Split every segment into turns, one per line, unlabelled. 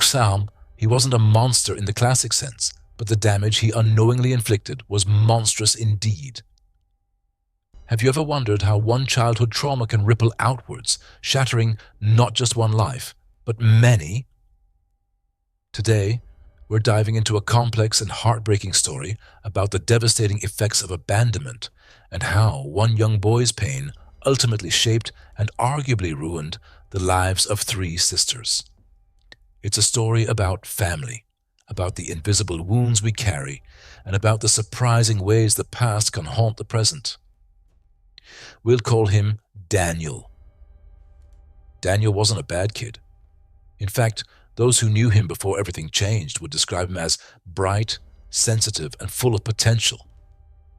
Sam, he wasn't a monster in the classic sense, but the damage he unknowingly inflicted was monstrous indeed. Have you ever wondered how one childhood trauma can ripple outwards, shattering not just one life, but many? Today, we're diving into a complex and heartbreaking story about the devastating effects of abandonment and how one young boy's pain ultimately shaped and arguably ruined the lives of three sisters. It's a story about family, about the invisible wounds we carry, and about the surprising ways the past can haunt the present. We'll call him Daniel. Daniel wasn't a bad kid. In fact, those who knew him before everything changed would describe him as bright, sensitive, and full of potential.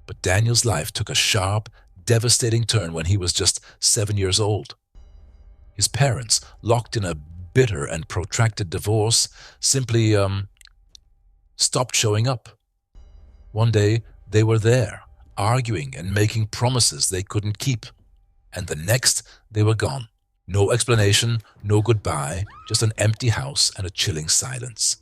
But Daniel's life took a sharp, devastating turn when he was just 7 years old. His parents, locked in a bitter and protracted divorce, simply stopped showing up. One day, they were there, arguing and making promises they couldn't keep. And the next, they were gone. No explanation, no goodbye, just an empty house and a chilling silence.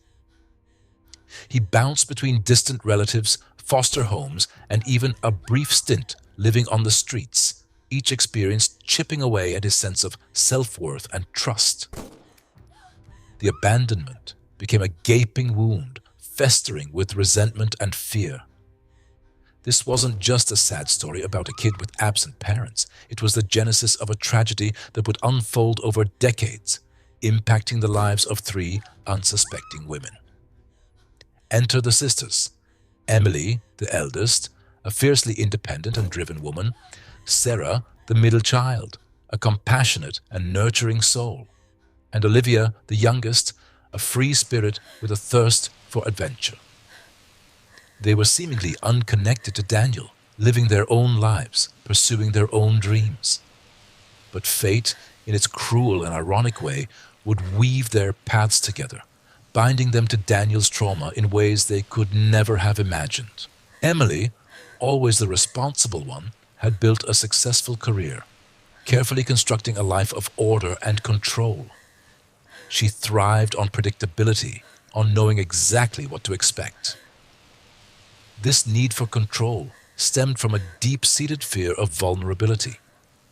He bounced between distant relatives, foster homes, and even a brief stint living on the streets, each experience chipping away at his sense of self-worth and trust. The abandonment became a gaping wound, festering with resentment and fear. This wasn't just a sad story about a kid with absent parents. It was the genesis of a tragedy that would unfold over decades, impacting the lives of three unsuspecting women. Enter the sisters. Emily, the eldest, a fiercely independent and driven woman. Sarah, the middle child, a compassionate and nurturing soul. And Olivia, the youngest, a free spirit with a thirst for adventure. They were seemingly unconnected to Daniel, living their own lives, pursuing their own dreams. But fate, in its cruel and ironic way, would weave their paths together, binding them to Daniel's trauma in ways they could never have imagined. Emily, always the responsible one, had built a successful career, carefully constructing a life of order and control. She thrived on predictability, on knowing exactly what to expect. This need for control stemmed from a deep-seated fear of vulnerability,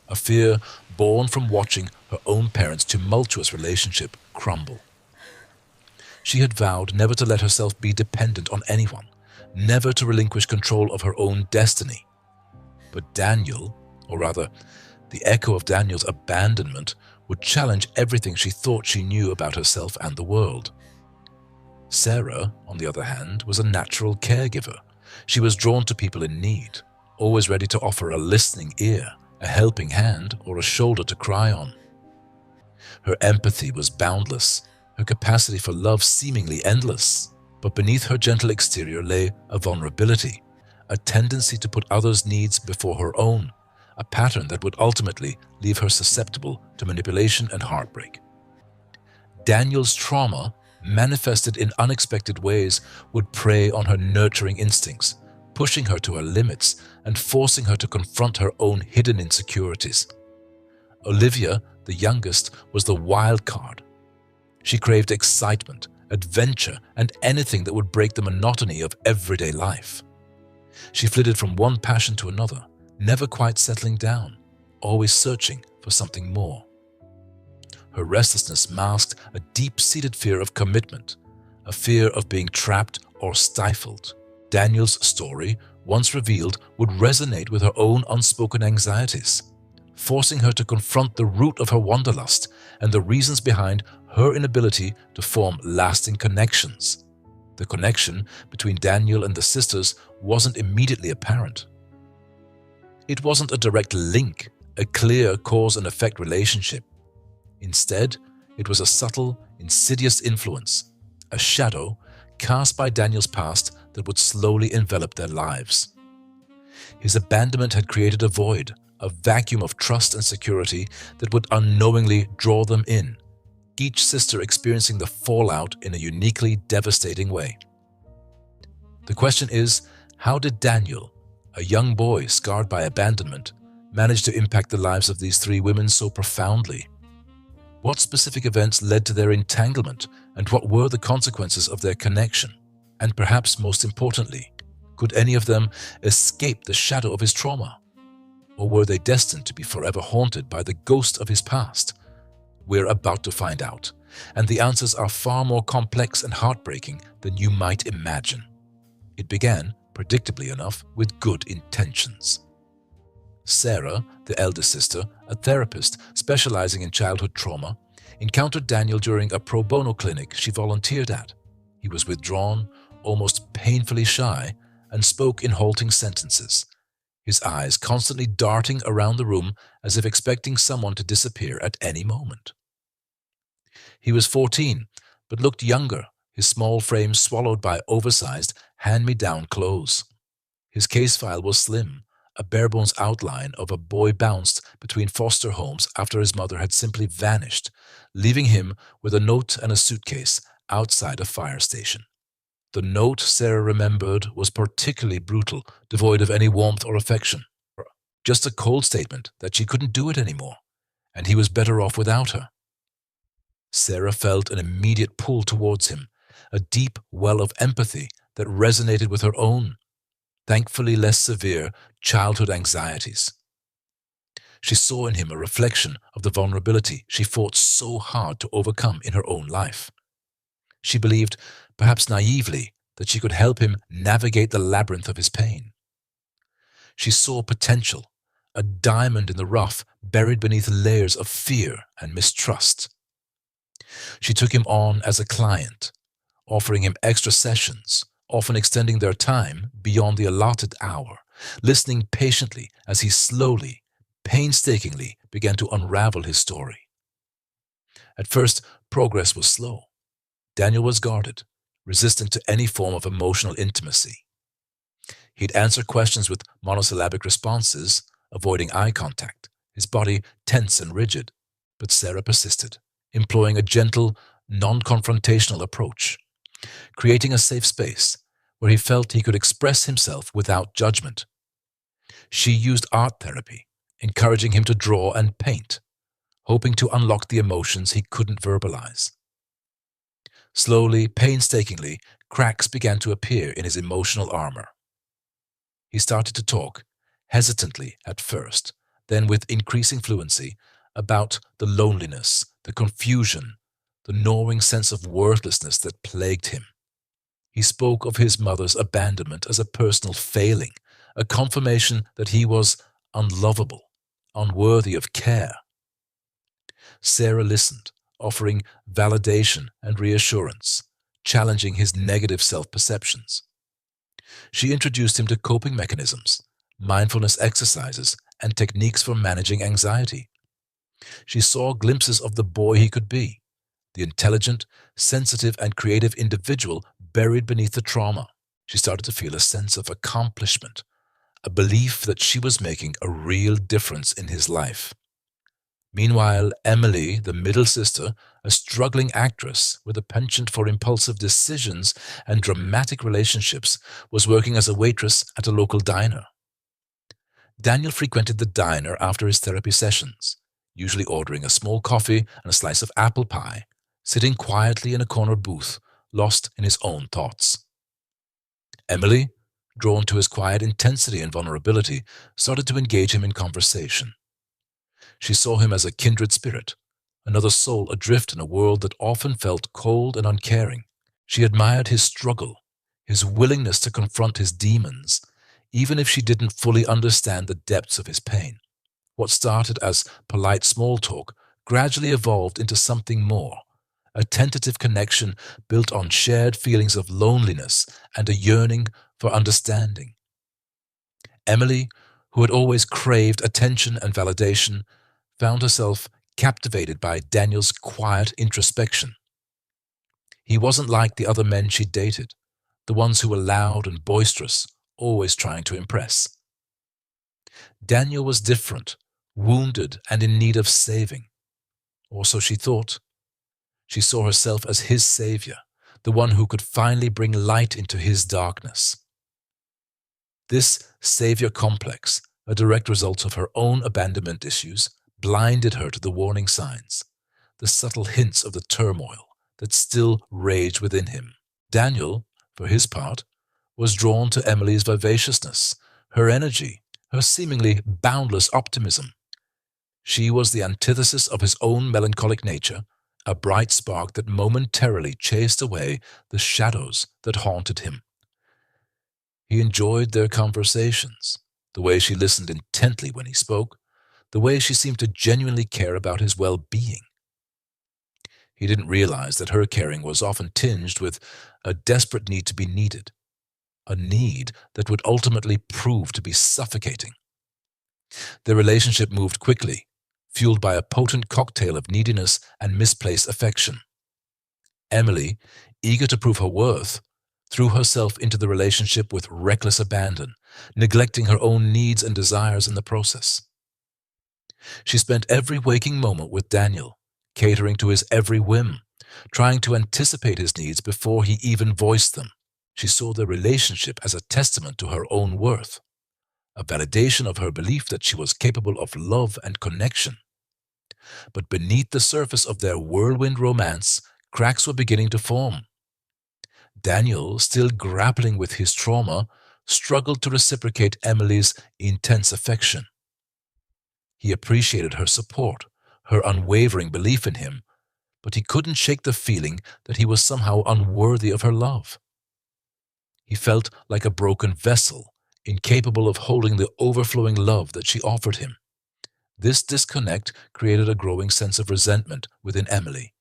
a fear born from watching her own parents' tumultuous relationship crumble. She had vowed never to let herself be dependent on anyone, never to relinquish control of her own destiny. But Daniel, or rather, the echo of Daniel's abandonment, would challenge everything she thought she knew about herself and the world. Sarah, on the other hand, was a natural caregiver. She was drawn to people in need, always ready to offer a listening ear, a helping hand, or a shoulder to cry on. Her empathy was boundless, her capacity for love seemingly endless. But beneath her gentle exterior lay a vulnerability, a tendency to put others' needs before her own, a pattern that would ultimately leave her susceptible to manipulation and heartbreak. Daniel's trauma, manifested in unexpected ways, would prey on her nurturing instincts, pushing her to her limits and forcing her to confront her own hidden insecurities. Olivia, the youngest, was the wild card. She craved excitement, adventure, and anything that would break the monotony of everyday life. She flitted from one passion to another, never quite settling down, always searching for something more. Her restlessness masked a deep-seated fear of commitment, a fear of being trapped or stifled. Daniel's story, once revealed, would resonate with her own unspoken anxieties, forcing her to confront the root of her wanderlust and the reasons behind her inability to form lasting connections. The connection between Daniel and the sisters wasn't immediately apparent. It wasn't a direct link, a clear cause and effect relationship. Instead, it was a subtle, insidious influence, a shadow cast by Daniel's past that would slowly envelop their lives. His abandonment had created a void, a vacuum of trust and security that would unknowingly draw them in, each sister experiencing the fallout in a uniquely devastating way. The question is, how did Daniel, a young boy scarred by abandonment, manage to impact the lives of these three women so profoundly? What specific events led to their entanglement, and what were the consequences of their connection? And perhaps most importantly, could any of them escape the shadow of his trauma? Or were they destined to be forever haunted by the ghost of his past? We're about to find out, and the answers are far more complex and heartbreaking than you might imagine. It began, predictably enough, with good intentions. Sarah, the eldest sister, a therapist specializing in childhood trauma, encountered Daniel during a pro bono clinic she volunteered at. He was withdrawn, almost painfully shy, and spoke in halting sentences, his eyes constantly darting around the room as if expecting someone to disappear at any moment. He was 14, but looked younger, his small frame swallowed by oversized, hand-me-down clothes. His case file was slim, a bare-bones outline of a boy bounced between foster homes after his mother had simply vanished, leaving him with a note and a suitcase outside a fire station. The note, Sarah remembered, was particularly brutal, devoid of any warmth or affection. Just a cold statement that she couldn't do it anymore, and he was better off without her. Sarah felt an immediate pull towards him, a deep well of empathy that resonated with her own, thankfully less severe, childhood anxieties. She saw in him a reflection of the vulnerability she fought so hard to overcome in her own life. She believed, perhaps naively, that she could help him navigate the labyrinth of his pain. She saw potential, a diamond in the rough buried beneath layers of fear and mistrust. She took him on as a client, offering him extra sessions, often extending their time beyond the allotted hour, listening patiently as he slowly, painstakingly began to unravel his story. At first, progress was slow. Daniel was guarded, resistant to any form of emotional intimacy. He'd answer questions with monosyllabic responses, avoiding eye contact, his body tense and rigid. But Sarah persisted, employing a gentle, non-confrontational approach, creating a safe space where he felt he could express himself without judgment. She used art therapy, encouraging him to draw and paint, hoping to unlock the emotions he couldn't verbalize. Slowly, painstakingly, cracks began to appear in his emotional armor. He started to talk, hesitantly at first, then with increasing fluency, about the loneliness, the confusion, the gnawing sense of worthlessness that plagued him. He spoke of his mother's abandonment as a personal failing, a confirmation that he was unlovable, unworthy of care. Sarah listened, offering validation and reassurance, challenging his negative self-perceptions. She introduced him to coping mechanisms, mindfulness exercises, and techniques for managing anxiety. She saw glimpses of the boy he could be, the intelligent, sensitive, and creative individual buried beneath the trauma. She started to feel a sense of accomplishment, a belief that she was making a real difference in his life. Meanwhile, Emily, the middle sister, a struggling actress with a penchant for impulsive decisions and dramatic relationships, was working as a waitress at a local diner. Daniel frequented the diner after his therapy sessions, usually ordering a small coffee and a slice of apple pie, sitting quietly in a corner booth, lost in his own thoughts. Emily, drawn to his quiet intensity and vulnerability, started to engage him in conversation. She saw him as a kindred spirit, another soul adrift in a world that often felt cold and uncaring. She admired his struggle, his willingness to confront his demons, even if she didn't fully understand the depths of his pain. What started as polite small talk gradually evolved into something more, a tentative connection built on shared feelings of loneliness and a yearning for understanding. Emily, who had always craved attention and validation, found herself captivated by Daniel's quiet introspection. He wasn't like the other men she'd dated, the ones who were loud and boisterous, always trying to impress. Daniel was different, wounded and in need of saving. Or so she thought. She saw herself as his savior, the one who could finally bring light into his darkness. This savior complex, a direct result of her own abandonment issues, blinded her to the warning signs, the subtle hints of the turmoil that still raged within him. Daniel, for his part, was drawn to Emily's vivaciousness, her energy, her seemingly boundless optimism. She was the antithesis of his own melancholic nature, a bright spark that momentarily chased away the shadows that haunted him. He enjoyed their conversations, the way she listened intently when he spoke, the way she seemed to genuinely care about his well-being. He didn't realize that her caring was often tinged with a desperate need to be needed, a need that would ultimately prove to be suffocating. Their relationship moved quickly, fueled by a potent cocktail of neediness and misplaced affection. Emily, eager to prove her worth, threw herself into the relationship with reckless abandon, neglecting her own needs and desires in the process. She spent every waking moment with Daniel, catering to his every whim, trying to anticipate his needs before he even voiced them. She saw their relationship as a testament to her own worth, a validation of her belief that she was capable of love and connection. But beneath the surface of their whirlwind romance, cracks were beginning to form. Daniel, still grappling with his trauma, struggled to reciprocate Emily's intense affection. He appreciated her support, her unwavering belief in him, but he couldn't shake the feeling that he was somehow unworthy of her love. He felt like a broken vessel, incapable of holding the overflowing love that she offered him. This disconnect created a growing sense of resentment within Emily.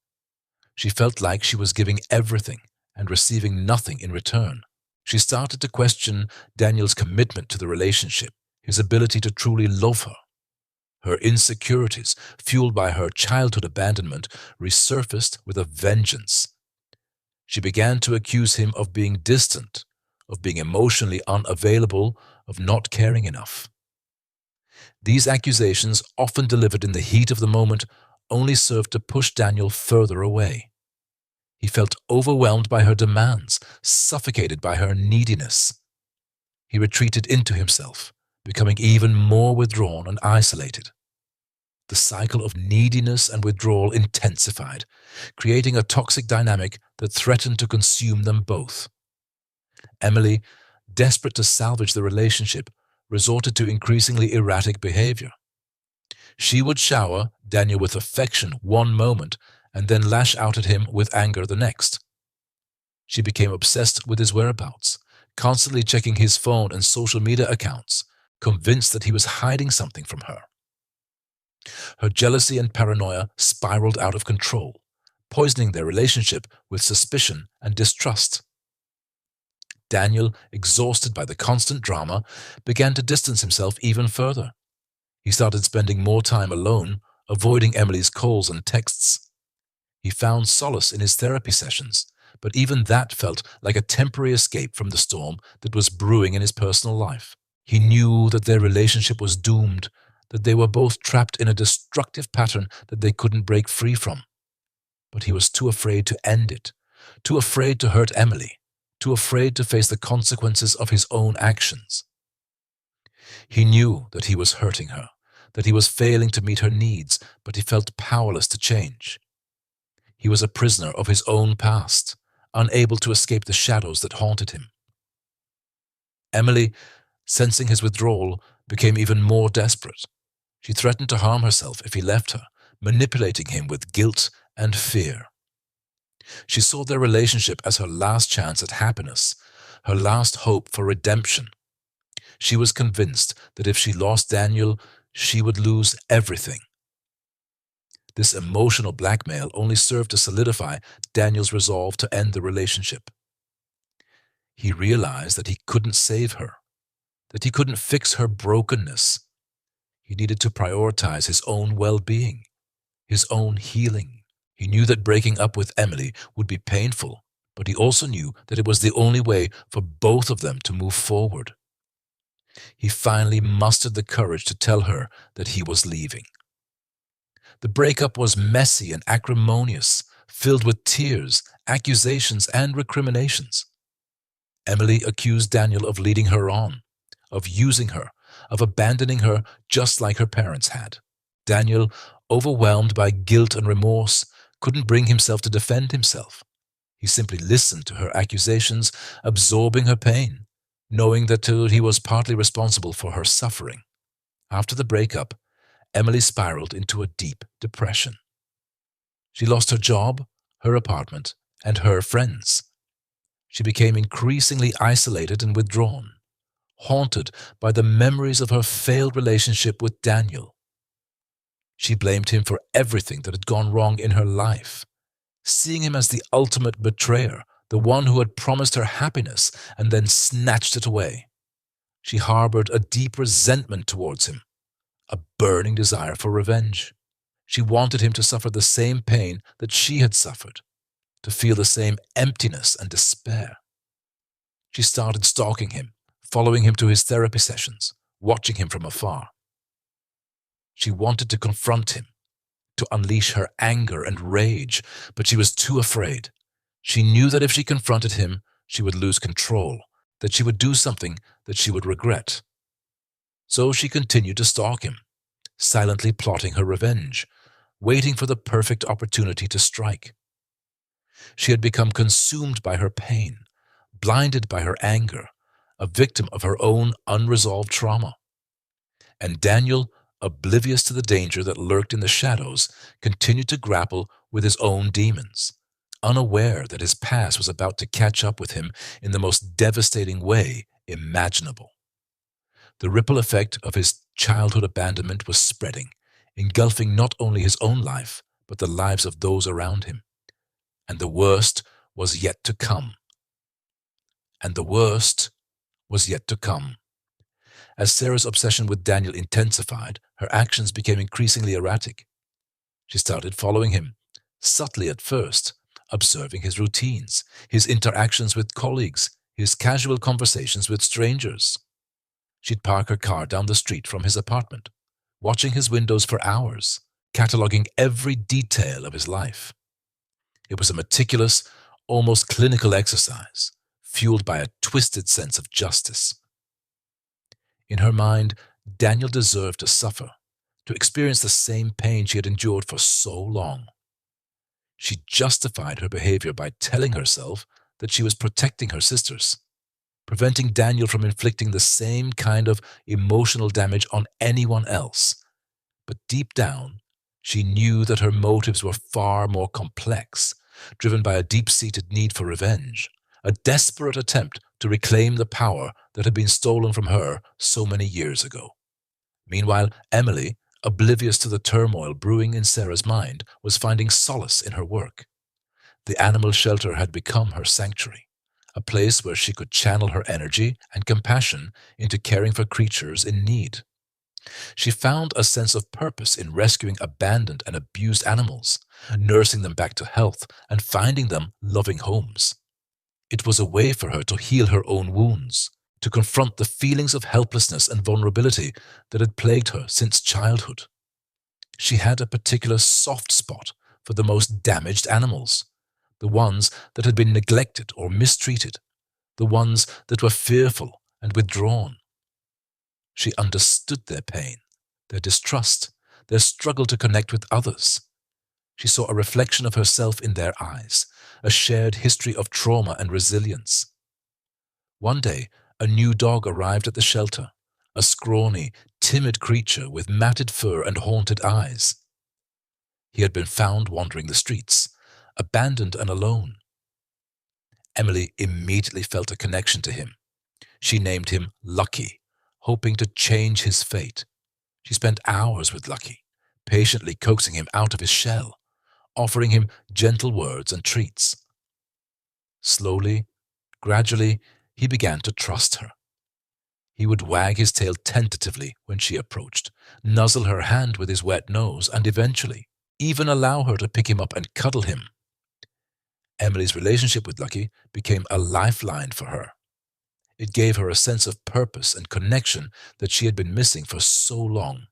She felt like she was giving everything and receiving nothing in return. She started to question Daniel's commitment to the relationship, his ability to truly love her. Her insecurities, fueled by her childhood abandonment, resurfaced with a vengeance. She began to accuse him of being distant, of being emotionally unavailable, of not caring enough. These accusations, often delivered in the heat of the moment, only served to push Daniel further away. He felt overwhelmed by her demands, suffocated by her neediness. He retreated into himself, becoming even more withdrawn and isolated. The cycle of neediness and withdrawal intensified, creating a toxic dynamic that threatened to consume them both. Emily, desperate to salvage the relationship, resorted to increasingly erratic behavior. She would shower Daniel with affection one moment and then lash out at him with anger the next. She became obsessed with his whereabouts, constantly checking his phone and social media accounts, convinced that he was hiding something from her. Her jealousy and paranoia spiraled out of control, poisoning their relationship with suspicion and distrust. Daniel, exhausted by the constant drama, began to distance himself even further. He started spending more time alone, avoiding Emily's calls and texts. He found solace in his therapy sessions, but even that felt like a temporary escape from the storm that was brewing in his personal life. He knew that their relationship was doomed, that they were both trapped in a destructive pattern that they couldn't break free from. But he was too afraid to end it, too afraid to hurt Emily, too afraid to face the consequences of his own actions. He knew that he was hurting her, that he was failing to meet her needs, but he felt powerless to change. He was a prisoner of his own past, unable to escape the shadows that haunted him. Emily, sensing his withdrawal, became even more desperate. She threatened to harm herself if he left her, manipulating him with guilt and fear. She saw their relationship as her last chance at happiness, her last hope for redemption. She was convinced that if she lost Daniel, she would lose everything. This emotional blackmail only served to solidify Daniel's resolve to end the relationship. He realized that he couldn't save her, that he couldn't fix her brokenness. He needed to prioritize his own well-being, his own healing. He knew that breaking up with Emily would be painful, but he also knew that it was the only way for both of them to move forward. He finally mustered the courage to tell her that he was leaving. The breakup was messy and acrimonious, filled with tears, accusations, and recriminations. Emily accused Daniel of leading her on, of using her, of abandoning her just like her parents had. Daniel, overwhelmed by guilt and remorse, couldn't bring himself to defend himself. He simply listened to her accusations, absorbing her pain, knowing that he was partly responsible for her suffering. After the breakup, Emily spiraled into a deep depression. She lost her job, her apartment, and her friends. She became increasingly isolated and withdrawn, haunted by the memories of her failed relationship with Daniel. She blamed him for everything that had gone wrong in her life, seeing him as the ultimate betrayer, the one who had promised her happiness and then snatched it away. She harbored a deep resentment towards him, a burning desire for revenge. She wanted him to suffer the same pain that she had suffered, to feel the same emptiness and despair. She started stalking him, following him to his therapy sessions, watching him from afar. She wanted to confront him, to unleash her anger and rage, but she was too afraid. She knew that if she confronted him, she would lose control, that she would do something that she would regret. So she continued to stalk him, silently plotting her revenge, waiting for the perfect opportunity to strike. She had become consumed by her pain, blinded by her anger, a victim of her own unresolved trauma. And Daniel, oblivious to the danger that lurked in the shadows, continued to grapple with his own demons, unaware that his past was about to catch up with him in the most devastating way imaginable. The ripple effect of his childhood abandonment was spreading, engulfing not only his own life, but the lives of those around him. And the worst was yet to come. And the worst was yet to come. As Sarah's obsession with Daniel intensified, her actions became increasingly erratic. She started following him, subtly at first, observing his routines, his interactions with colleagues, his casual conversations with strangers. She'd park her car down the street from his apartment, watching his windows for hours, cataloging every detail of his life. It was a meticulous, almost clinical exercise, fueled by a twisted sense of justice. In her mind, Daniel deserved to suffer, to experience the same pain she had endured for so long. She justified her behavior by telling herself that she was protecting her sisters, preventing Daniel from inflicting the same kind of emotional damage on anyone else. But deep down, she knew that her motives were far more complex, driven by a deep-seated need for revenge, a desperate attempt to reclaim the power that had been stolen from her so many years ago. Meanwhile, Emily, oblivious to the turmoil brewing in Sarah's mind, was finding solace in her work. The animal shelter had become her sanctuary, a place where she could channel her energy and compassion into caring for creatures in need. She found a sense of purpose in rescuing abandoned and abused animals, nursing them back to health, and finding them loving homes. It was a way for her to heal her own wounds, to confront the feelings of helplessness and vulnerability that had plagued her since childhood. She had a particular soft spot for the most damaged animals, the ones that had been neglected or mistreated, the ones that were fearful and withdrawn. She understood their pain, their distrust, their struggle to connect with others. She saw a reflection of herself in their eyes, a shared history of trauma and resilience. One day, a new dog arrived at the shelter, a scrawny, timid creature with matted fur and haunted eyes. He had been found wandering the streets, abandoned and alone. Emily immediately felt a connection to him. She named him Lucky, hoping to change his fate. She spent hours with Lucky, patiently coaxing him out of his shell, offering him gentle words and treats. Slowly, gradually, he began to trust her. He would wag his tail tentatively when she approached, nuzzle her hand with his wet nose, and eventually even allow her to pick him up and cuddle him. Emily's relationship with Lucky became a lifeline for her. It gave her a sense of purpose and connection that she had been missing for so long.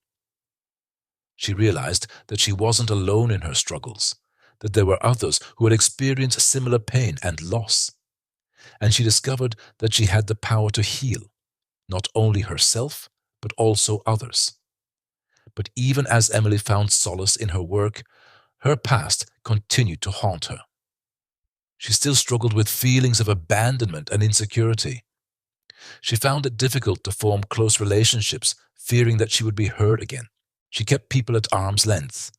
She realized that she wasn't alone in her struggles, that there were others who had experienced similar pain and loss. And she discovered that she had the power to heal, not only herself, but also others. But even as Emily found solace in her work, her past continued to haunt her. She still struggled with feelings of abandonment and insecurity. She found it difficult to form close relationships, fearing that she would be hurt again. She kept people at arm's length,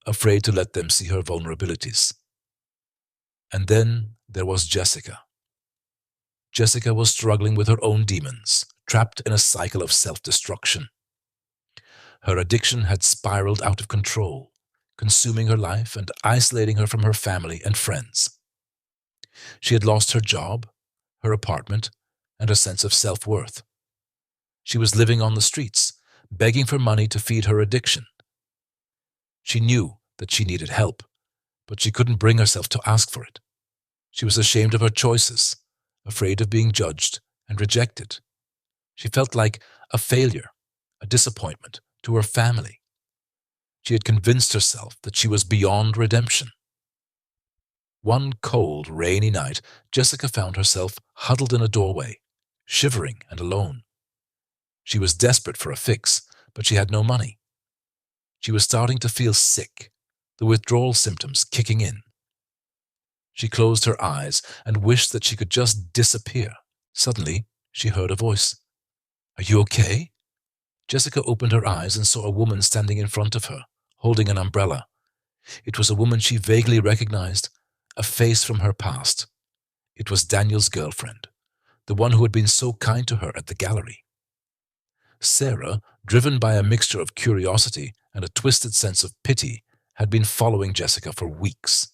afraid to let them see her vulnerabilities. And then there was Jessica. Jessica was struggling with her own demons, trapped in a cycle of self-destruction. Her addiction had spiraled out of control, consuming her life and isolating her from her family and friends. She had lost her job, her apartment, and her sense of self-worth. She was living on the streets, begging for money to feed her addiction. She knew that she needed help, but she couldn't bring herself to ask for it. She was ashamed of her choices, afraid of being judged and rejected. She felt like a failure, a disappointment to her family. She had convinced herself that she was beyond redemption. One cold, rainy night, Jessica found herself huddled in a doorway, shivering and alone. She was desperate for a fix, but she had no money. She was starting to feel sick, the withdrawal symptoms kicking in. She closed her eyes and wished that she could just disappear. Suddenly, she heard a voice. "Are you okay?" Jessica opened her eyes and saw a woman standing in front of her, holding an umbrella. It was a woman she vaguely recognized, a face from her past. It was Daniel's girlfriend, the one who had been so kind to her at the gallery. Sarah, driven by a mixture of curiosity and a twisted sense of pity, had been following Jessica for weeks.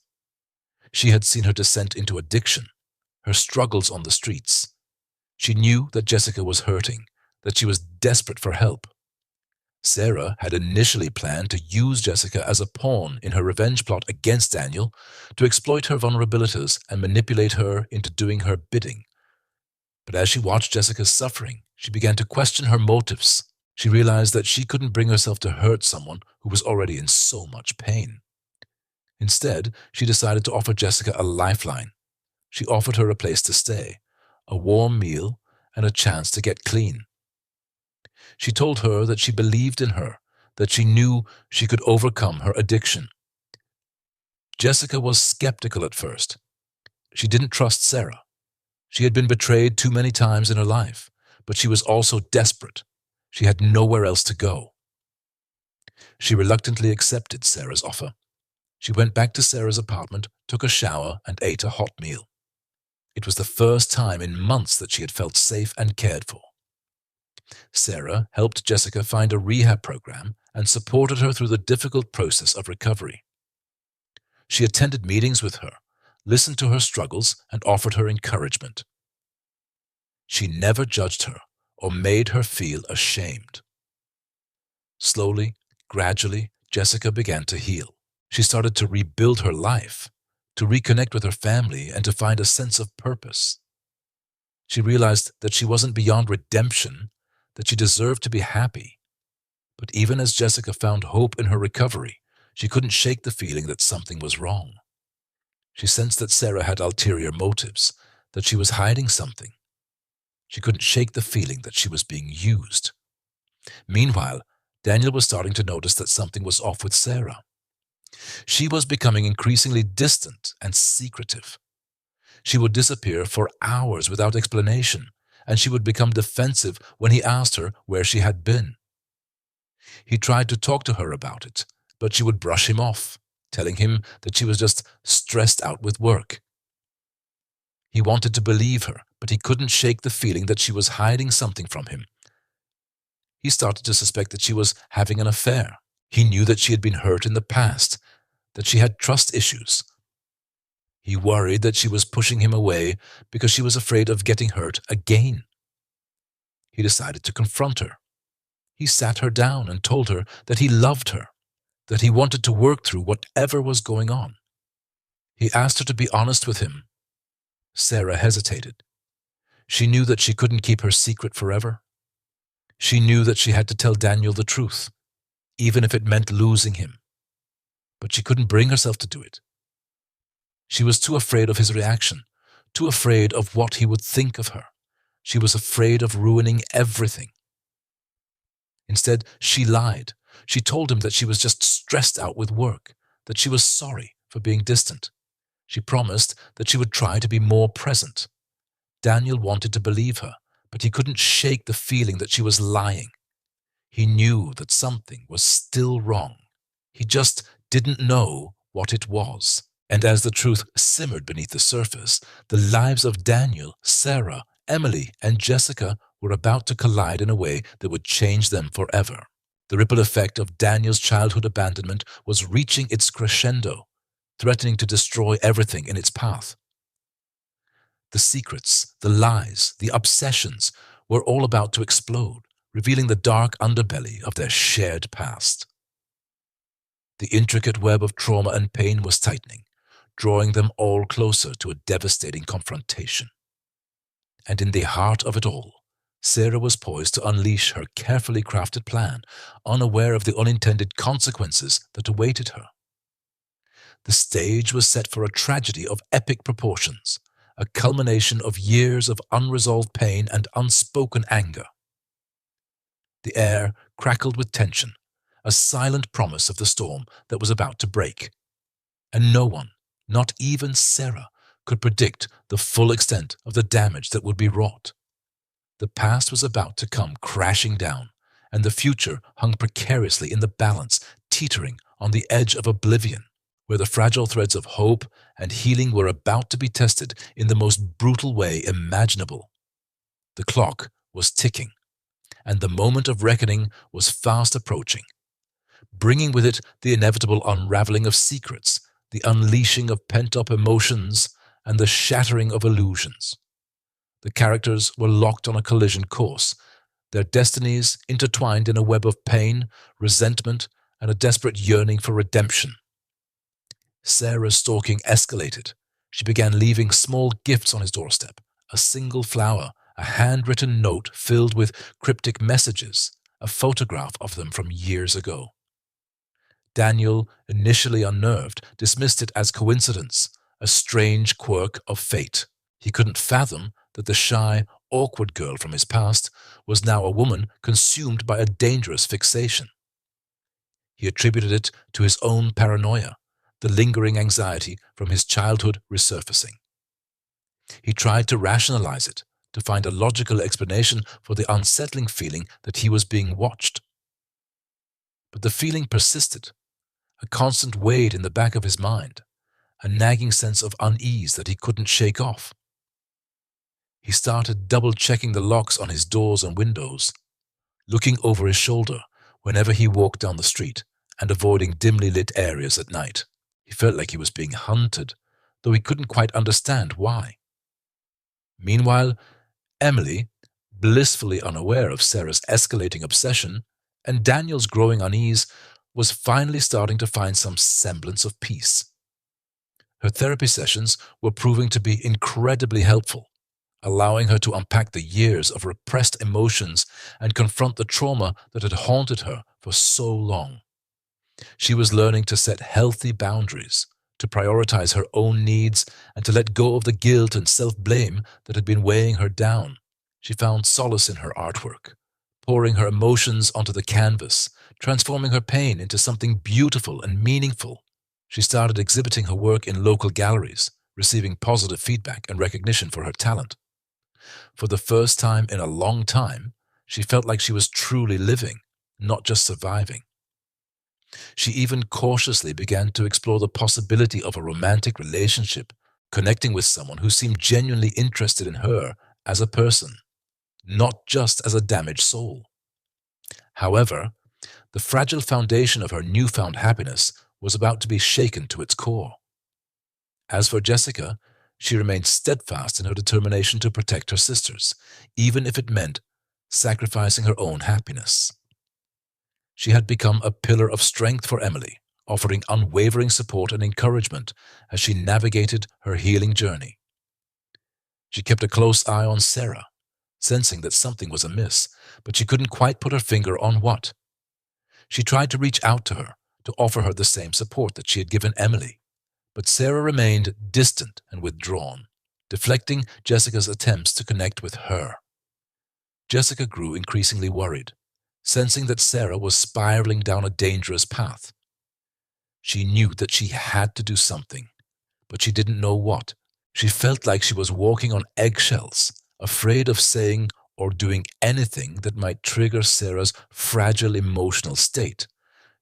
She had seen her descent into addiction, her struggles on the streets. She knew that Jessica was hurting, that she was desperate for help. Sarah had initially planned to use Jessica as a pawn in her revenge plot against Daniel, to exploit her vulnerabilities and manipulate her into doing her bidding. But as she watched Jessica's suffering, she began to question her motives. She realized that she couldn't bring herself to hurt someone who was already in so much pain. Instead, she decided to offer Jessica a lifeline. She offered her a place to stay, a warm meal, and a chance to get clean. She told her that she believed in her, that she knew she could overcome her addiction. Jessica was skeptical at first. She didn't trust Sarah. She had been betrayed too many times in her life, but she was also desperate. She had nowhere else to go. She reluctantly accepted Sarah's offer. She went back to Sarah's apartment, took a shower, and ate a hot meal. It was the first time in months that she had felt safe and cared for. Sarah helped Jessica find a rehab program and supported her through the difficult process of recovery. She attended meetings with her, listened to her struggles, and offered her encouragement. She never judged her or made her feel ashamed. Slowly, gradually, Jessica began to heal. She started to rebuild her life, to reconnect with her family, and to find a sense of purpose. She realized that she wasn't beyond redemption, that she deserved to be happy. But even as Jessica found hope in her recovery, she couldn't shake the feeling that something was wrong. She sensed that Sarah had ulterior motives, that she was hiding something. She couldn't shake the feeling that she was being used. Meanwhile, Daniel was starting to notice that something was off with Sarah. She was becoming increasingly distant and secretive. She would disappear for hours without explanation, and she would become defensive when he asked her where she had been. He tried to talk to her about it, but she would brush him off, telling him that she was just stressed out with work. He wanted to believe her, but he couldn't shake the feeling that she was hiding something from him. He started to suspect that she was having an affair. He knew that she had been hurt in the past, that she had trust issues. He worried that she was pushing him away because she was afraid of getting hurt again. He decided to confront her. He sat her down and told her that he loved her, that he wanted to work through whatever was going on. He asked her to be honest with him. Sarah hesitated. She knew that she couldn't keep her secret forever. She knew that she had to tell Daniel the truth, even if it meant losing him. But she couldn't bring herself to do it. She was too afraid of his reaction, too afraid of what he would think of her. She was afraid of ruining everything. Instead, she lied. She told him that she was just stressed out with work, that she was sorry for being distant. She promised that she would try to be more present. Daniel wanted to believe her, but he couldn't shake the feeling that she was lying. He knew that something was still wrong. He just didn't know what it was. And as the truth simmered beneath the surface, the lives of Daniel, Sarah, Emily, and Jessica were about to collide in a way that would change them forever. The ripple effect of Daniel's childhood abandonment was reaching its crescendo, threatening to destroy everything in its path. The secrets, the lies, the obsessions were all about to explode, revealing the dark underbelly of their shared past. The intricate web of trauma and pain was tightening, drawing them all closer to a devastating confrontation. And in the heart of it all, Sarah was poised to unleash her carefully crafted plan, unaware of the unintended consequences that awaited her. The stage was set for a tragedy of epic proportions, a culmination of years of unresolved pain and unspoken anger. The air crackled with tension, a silent promise of the storm that was about to break. And no one, not even Sarah, could predict the full extent of the damage that would be wrought. The past was about to come crashing down, and the future hung precariously in the balance, teetering on the edge of oblivion, where the fragile threads of hope and healing were about to be tested in the most brutal way imaginable. The clock was ticking, and the moment of reckoning was fast approaching, bringing with it the inevitable unraveling of secrets, the unleashing of pent-up emotions, and the shattering of illusions. The characters were locked on a collision course, their destinies intertwined in a web of pain, resentment, and a desperate yearning for redemption. Sarah's stalking escalated. She began leaving small gifts on his doorstep, a single flower, a handwritten note filled with cryptic messages, a photograph of them from years ago. Daniel, initially unnerved, dismissed it as coincidence, a strange quirk of fate. He couldn't fathom that the shy, awkward girl from his past was now a woman consumed by a dangerous fixation. He attributed it to his own paranoia, the lingering anxiety from his childhood resurfacing. He tried to rationalize it, to find a logical explanation for the unsettling feeling that he was being watched. But the feeling persisted, a constant weight in the back of his mind, a nagging sense of unease that he couldn't shake off. He started double-checking the locks on his doors and windows, looking over his shoulder whenever he walked down the street and avoiding dimly lit areas at night. He felt like he was being hunted, though he couldn't quite understand why. Meanwhile, Emily, blissfully unaware of Sarah's escalating obsession and Daniel's growing unease, was finally starting to find some semblance of peace. Her therapy sessions were proving to be incredibly helpful, allowing her to unpack the years of repressed emotions and confront the trauma that had haunted her for so long. She was learning to set healthy boundaries, to prioritize her own needs, and to let go of the guilt and self-blame that had been weighing her down. She found solace in her artwork, pouring her emotions onto the canvas, transforming her pain into something beautiful and meaningful. She started exhibiting her work in local galleries, receiving positive feedback and recognition for her talent. For the first time in a long time, she felt like she was truly living, not just surviving. She even cautiously began to explore the possibility of a romantic relationship, connecting with someone who seemed genuinely interested in her as a person, not just as a damaged soul. However, the fragile foundation of her newfound happiness was about to be shaken to its core. As for Jessica, she remained steadfast in her determination to protect her sisters, even if it meant sacrificing her own happiness. She had become a pillar of strength for Emily, offering unwavering support and encouragement as she navigated her healing journey. She kept a close eye on Sarah, sensing that something was amiss, but she couldn't quite put her finger on what. She tried to reach out to her, to offer her the same support that she had given Emily, but Sarah remained distant and withdrawn, deflecting Jessica's attempts to connect with her. Jessica grew increasingly worried. Sensing that Sarah was spiraling down a dangerous path, she knew that she had to do something, but she didn't know what. She felt like she was walking on eggshells, afraid of saying or doing anything that might trigger Sarah's fragile emotional state.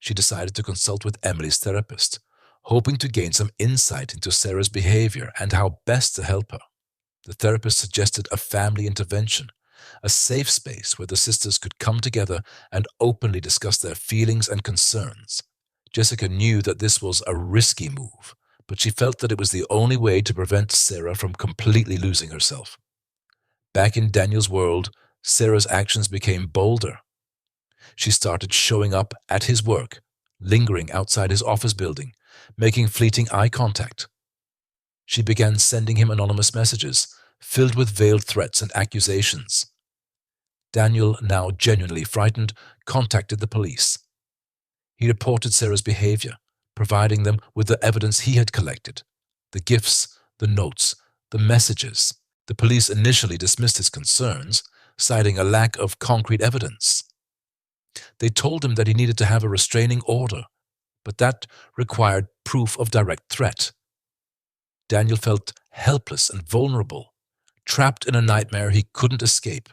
She decided to consult with Emily's therapist, hoping to gain some insight into Sarah's behavior and how best to help her. The therapist suggested a family intervention, a safe space where the sisters could come together and openly discuss their feelings and concerns. Jessica knew that this was a risky move, but she felt that it was the only way to prevent Sarah from completely losing herself. Back in Daniel's world, Sarah's actions became bolder. She started showing up at his work, lingering outside his office building, making fleeting eye contact. She began sending him anonymous messages, filled with veiled threats and accusations. Daniel, now genuinely frightened, contacted the police. He reported Sarah's behavior, providing them with the evidence he had collected: the gifts, the notes, the messages. The police initially dismissed his concerns, citing a lack of concrete evidence. They told him that he needed to have a restraining order, but that required proof of direct threat. Daniel felt helpless and vulnerable, trapped in a nightmare he couldn't escape.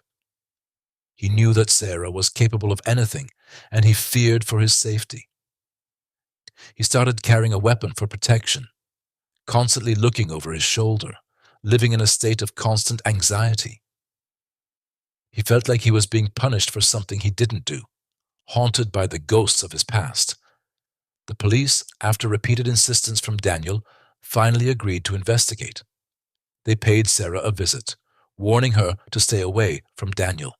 He knew that Sarah was capable of anything, and he feared for his safety. He started carrying a weapon for protection, constantly looking over his shoulder, living in a state of constant anxiety. He felt like he was being punished for something he didn't do, haunted by the ghosts of his past. The police, after repeated insistence from Daniel, finally agreed to investigate. They paid Sarah a visit, warning her to stay away from Daniel.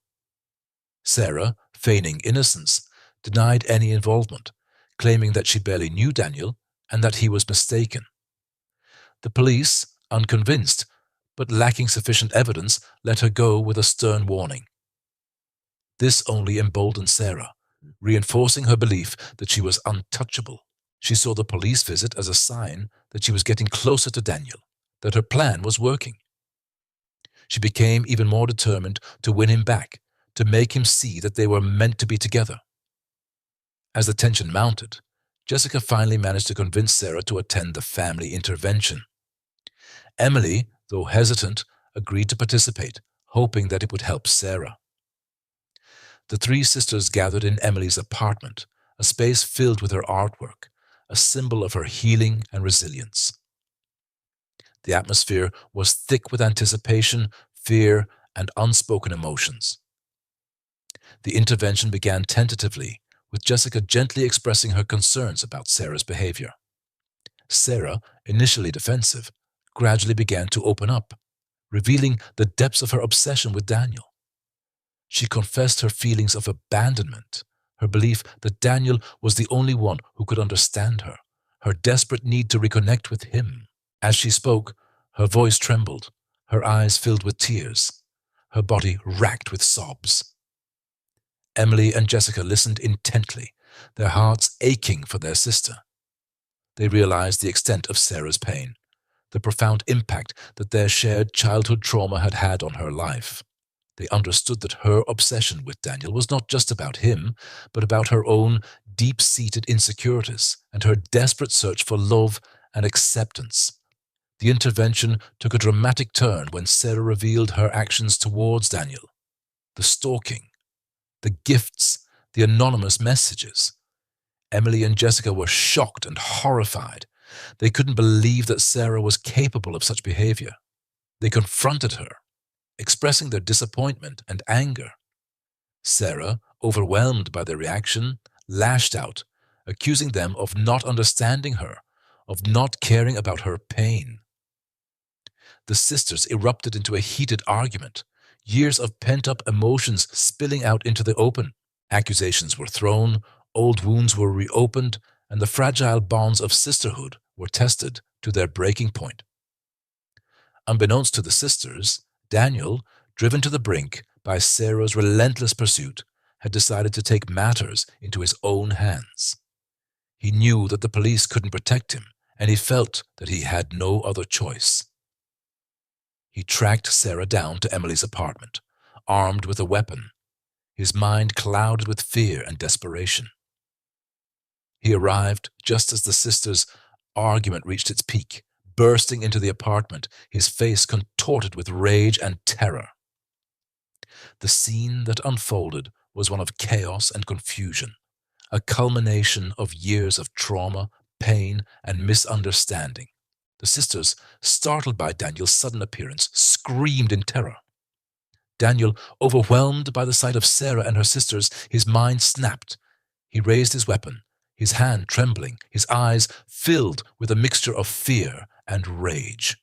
Sarah, feigning innocence, denied any involvement, claiming that she barely knew Daniel and that he was mistaken. The police, unconvinced, but lacking sufficient evidence, let her go with a stern warning. This only emboldened Sarah, reinforcing her belief that she was untouchable. She saw the police visit as a sign that she was getting closer to Daniel, that her plan was working. She became even more determined to win him back, to make him see that they were meant to be together. As the tension mounted, Jessica finally managed to convince Sarah to attend the family intervention. Emily, though hesitant, agreed to participate, hoping that it would help Sarah. The three sisters gathered in Emily's apartment, a space filled with her artwork, a symbol of her healing and resilience. The atmosphere was thick with anticipation, fear, and unspoken emotions. The intervention began tentatively, with Jessica gently expressing her concerns about Sarah's behavior. Sarah, initially defensive, gradually began to open up, revealing the depths of her obsession with Daniel. She confessed her feelings of abandonment, her belief that Daniel was the only one who could understand her, her desperate need to reconnect with him. As she spoke, her voice trembled, her eyes filled with tears, her body racked with sobs. Emily and Jessica listened intently, their hearts aching for their sister. They realized the extent of Sarah's pain, the profound impact that their shared childhood trauma had had on her life. They understood that her obsession with Daniel was not just about him, but about her own deep-seated insecurities and her desperate search for love and acceptance. The intervention took a dramatic turn when Sarah revealed her actions towards Daniel. The stalking, the gifts, the anonymous messages. Emily and Jessica were shocked and horrified. They couldn't believe that Sarah was capable of such behavior. They confronted her, expressing their disappointment and anger. Sarah, overwhelmed by their reaction, lashed out, accusing them of not understanding her, of not caring about her pain. The sisters erupted into a heated argument, years of pent-up emotions spilling out into the open. Accusations were thrown, old wounds were reopened, and the fragile bonds of sisterhood were tested to their breaking point. Unbeknownst to the sisters, Daniel, driven to the brink by Sarah's relentless pursuit, had decided to take matters into his own hands. He knew that the police couldn't protect him, and he felt that he had no other choice. He tracked Sarah down to Emily's apartment, armed with a weapon. his mind clouded with fear and desperation. He arrived just as the sisters' argument reached its peak, bursting into the apartment, his face contorted with rage and terror. The scene that unfolded was one of chaos and confusion, a culmination of years of trauma, pain, and misunderstanding. The sisters, startled by Daniel's sudden appearance, screamed in terror. Daniel, overwhelmed by the sight of Sarah and her sisters, his mind snapped. He raised his weapon, his hand trembling, his eyes filled with a mixture of fear and rage.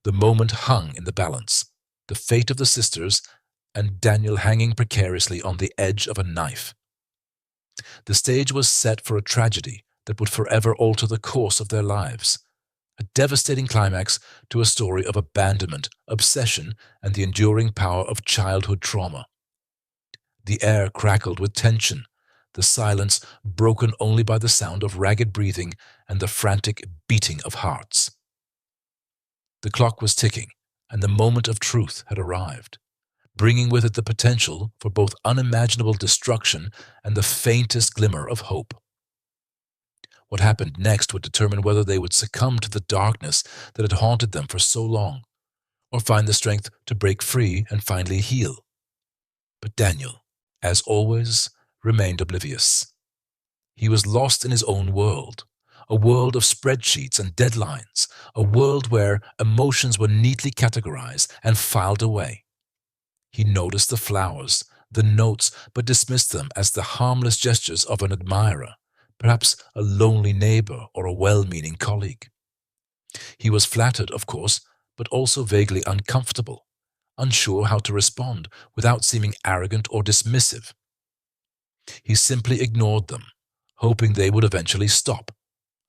The moment hung in the balance, the fate of the sisters and Daniel hanging precariously on the edge of a knife. The stage was set for a tragedy that would forever alter the course of their lives, a devastating climax to a story of abandonment, obsession, and the enduring power of childhood trauma. The air crackled with tension, the silence broken only by the sound of ragged breathing and the frantic beating of hearts. The clock was ticking, and the moment of truth had arrived, bringing with it the potential for both unimaginable destruction and the faintest glimmer of hope. What happened next would determine whether they would succumb to the darkness that had haunted them for so long, or find the strength to break free and finally heal. But Daniel, as always, remained oblivious. He was lost in his own world, a world of spreadsheets and deadlines, a world where emotions were neatly categorized and filed away. He noticed the flowers, the notes, but dismissed them as the harmless gestures of an admirer, perhaps a lonely neighbor or a well-meaning colleague. He was flattered, of course, but also vaguely uncomfortable, unsure how to respond without seeming arrogant or dismissive. He simply ignored them, hoping they would eventually stop,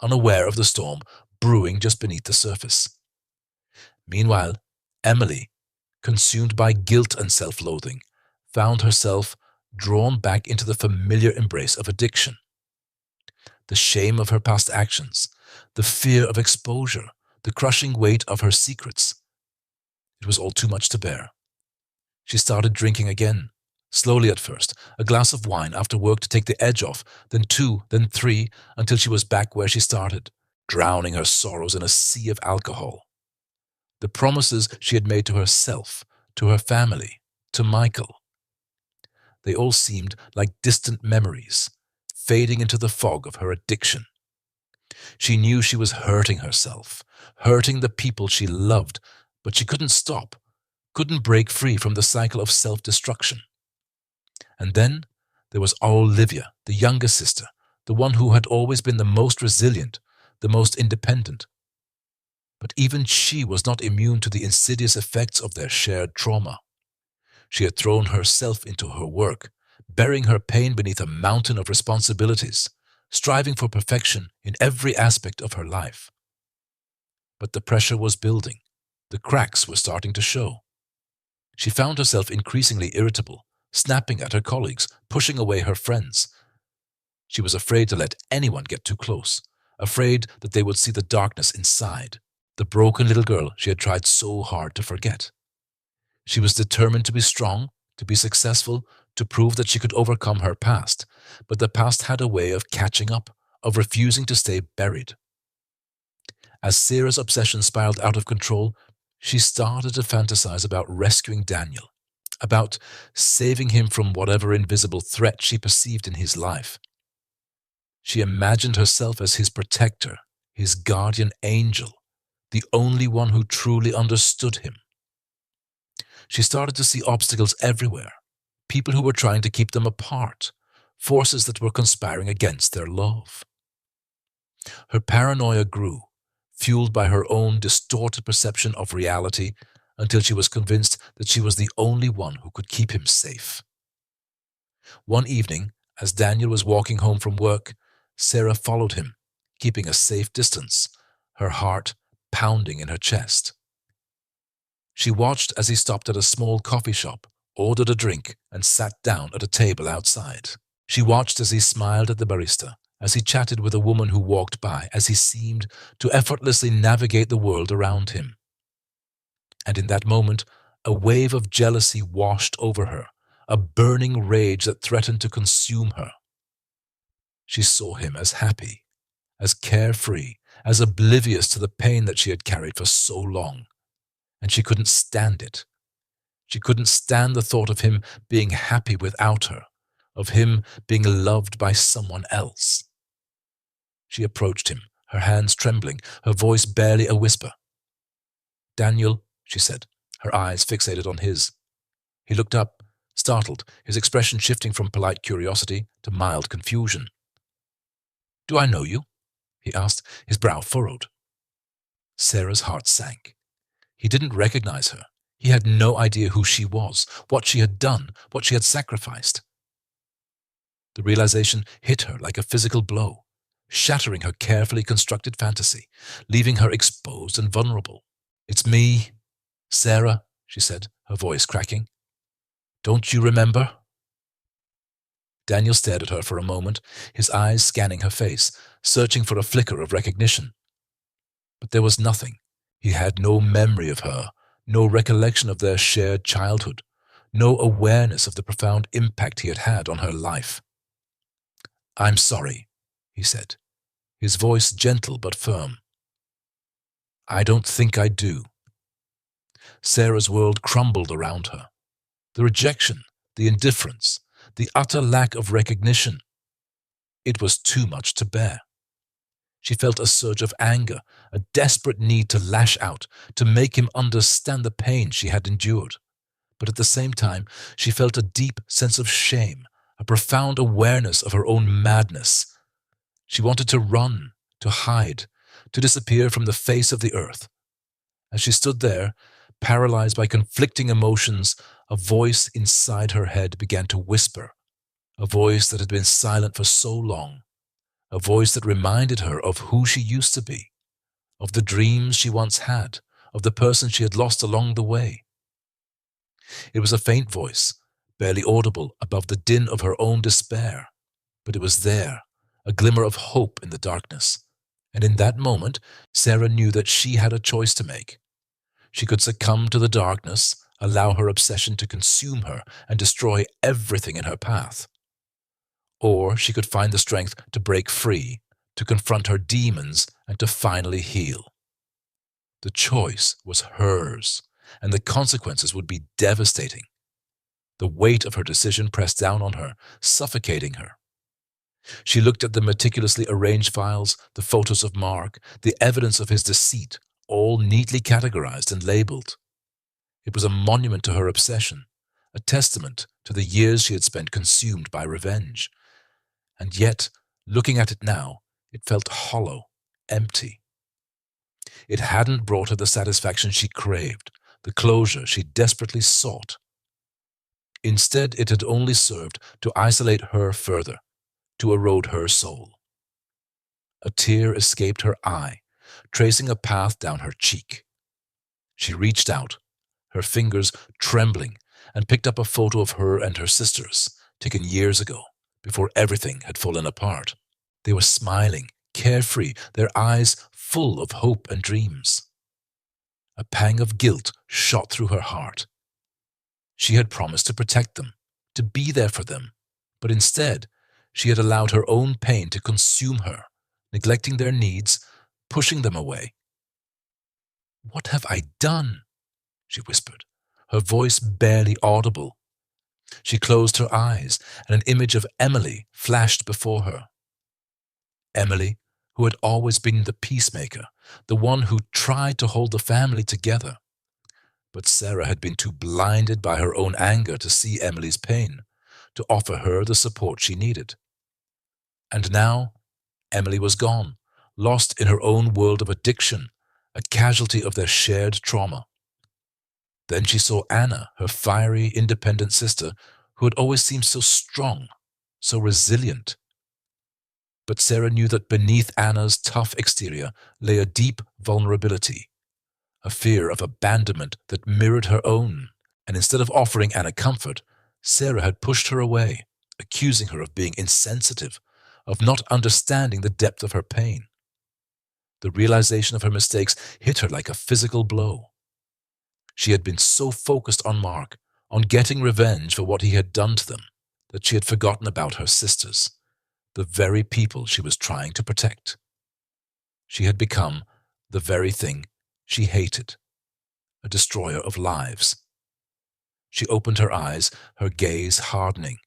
unaware of the storm brewing just beneath the surface. Meanwhile, Emily, consumed by guilt and self-loathing, found herself drawn back into the familiar embrace of addiction. The shame of her past actions, the fear of exposure, the crushing weight of her secrets. It was all too much to bear. She started drinking again, slowly at first, a glass of wine after work to take the edge off, then 2, then 3, until she was back where she started, drowning her sorrows in a sea of alcohol. The promises she had made to herself, to her family, to Michael. They all seemed like distant memories, fading into the fog of her addiction. She knew she was hurting herself, hurting the people she loved, but she couldn't stop, couldn't break free from the cycle of self-destruction. And then there was Olivia, the younger sister, the one who had always been the most resilient, the most independent. But even she was not immune to the insidious effects of their shared trauma. She had thrown herself into her work, burying her pain beneath a mountain of responsibilities, striving for perfection in every aspect of her life. But the pressure was building. The cracks were starting to show. She found herself increasingly irritable, snapping at her colleagues, pushing away her friends. She was afraid to let anyone get too close, afraid that they would see the darkness inside, the broken little girl she had tried so hard to forget. She was determined to be strong, to be successful, to prove that she could overcome her past, but the past had a way of catching up, of refusing to stay buried. As Sarah's obsession spiraled out of control, she started to fantasize about rescuing Daniel, about saving him from whatever invisible threat she perceived in his life. She imagined herself as his protector, his guardian angel, the only one who truly understood him. She started to see obstacles everywhere, people who were trying to keep them apart, forces that were conspiring against their love. Her paranoia grew, fueled by her own distorted perception of reality, until she was convinced that she was the only one who could keep him safe. One evening, as Daniel was walking home from work, Sarah followed him, keeping a safe distance, her heart pounding in her chest. She watched as he stopped at a small coffee shop, ordered a drink, and sat down at a table outside. She watched as he smiled at the barista, as he chatted with a woman who walked by, as he seemed to effortlessly navigate the world around him. And in that moment, a wave of jealousy washed over her, a burning rage that threatened to consume her. She saw him as happy, as carefree, as oblivious to the pain that she had carried for so long, and she couldn't stand it. She couldn't stand the thought of him being happy without her, of him being loved by someone else. She approached him, her hands trembling, her voice barely a whisper. "Daniel," she said, her eyes fixated on his. He looked up, startled, his expression shifting from polite curiosity to mild confusion. "Do I know you?" he asked, his brow furrowed. Sarah's heart sank. He didn't recognize her. He had no idea who she was, what she had done, what she had sacrificed. The realization hit her like a physical blow, shattering her carefully constructed fantasy, leaving her exposed and vulnerable. "It's me, Sarah," she said, her voice cracking. "Don't you remember?" Daniel stared at her for a moment, his eyes scanning her face, searching for a flicker of recognition. But there was nothing. He had no memory of her, no recollection of their shared childhood, no awareness of the profound impact he had had on her life. "I'm sorry," he said, his voice gentle but firm. "I don't think I do." Sarah's world crumbled around her. The rejection, the indifference, the utter lack of recognition. It was too much to bear. She felt a surge of anger, a desperate need to lash out, to make him understand the pain she had endured. But at the same time, she felt a deep sense of shame, a profound awareness of her own madness. She wanted to run, to hide, to disappear from the face of the earth. As she stood there, paralyzed by conflicting emotions, a voice inside her head began to whisper, a voice that had been silent for so long, a voice that reminded her of who she used to be, of the dreams she once had, of the person she had lost along the way. It was a faint voice, barely audible above the din of her own despair, but it was there, a glimmer of hope in the darkness. And in that moment, Sarah knew that she had a choice to make. She could succumb to the darkness, allow her obsession to consume her and destroy everything in her path. Or she could find the strength to break free, to confront her demons, and to finally heal. The choice was hers, and the consequences would be devastating. The weight of her decision pressed down on her, suffocating her. She looked at the meticulously arranged files, the photos of Mark, the evidence of his deceit, all neatly categorized and labeled. It was a monument to her obsession, a testament to the years she had spent consumed by revenge. And yet, looking at it now, it felt hollow, empty. It hadn't brought her the satisfaction she craved, the closure she desperately sought. Instead, it had only served to isolate her further, to erode her soul. A tear escaped her eye, tracing a path down her cheek. She reached out, her fingers trembling, and picked up a photo of her and her sisters, taken years ago, before everything had fallen apart. They were smiling, carefree, their eyes full of hope and dreams. A pang of guilt shot through her heart. She had promised to protect them, to be there for them, but instead, she had allowed her own pain to consume her, neglecting their needs, pushing them away. "What have I done?" she whispered, her voice barely audible. She closed her eyes, and an image of Emily flashed before her. Emily, who had always been the peacemaker, the one who tried to hold the family together. But Sarah had been too blinded by her own anger to see Emily's pain, to offer her the support she needed. And now, Emily was gone, lost in her own world of addiction, a casualty of their shared trauma. Then she saw Anna, her fiery, independent sister, who had always seemed so strong, so resilient. But Sarah knew that beneath Anna's tough exterior lay a deep vulnerability, a fear of abandonment that mirrored her own. And instead of offering Anna comfort, Sarah had pushed her away, accusing her of being insensitive, of not understanding the depth of her pain. The realization of her mistakes hit her like a physical blow. She had been so focused on Mark, on getting revenge for what he had done to them, that she had forgotten about her sisters, the very people she was trying to protect. She had become the very thing she hated, a destroyer of lives. She opened her eyes, her gaze hardening.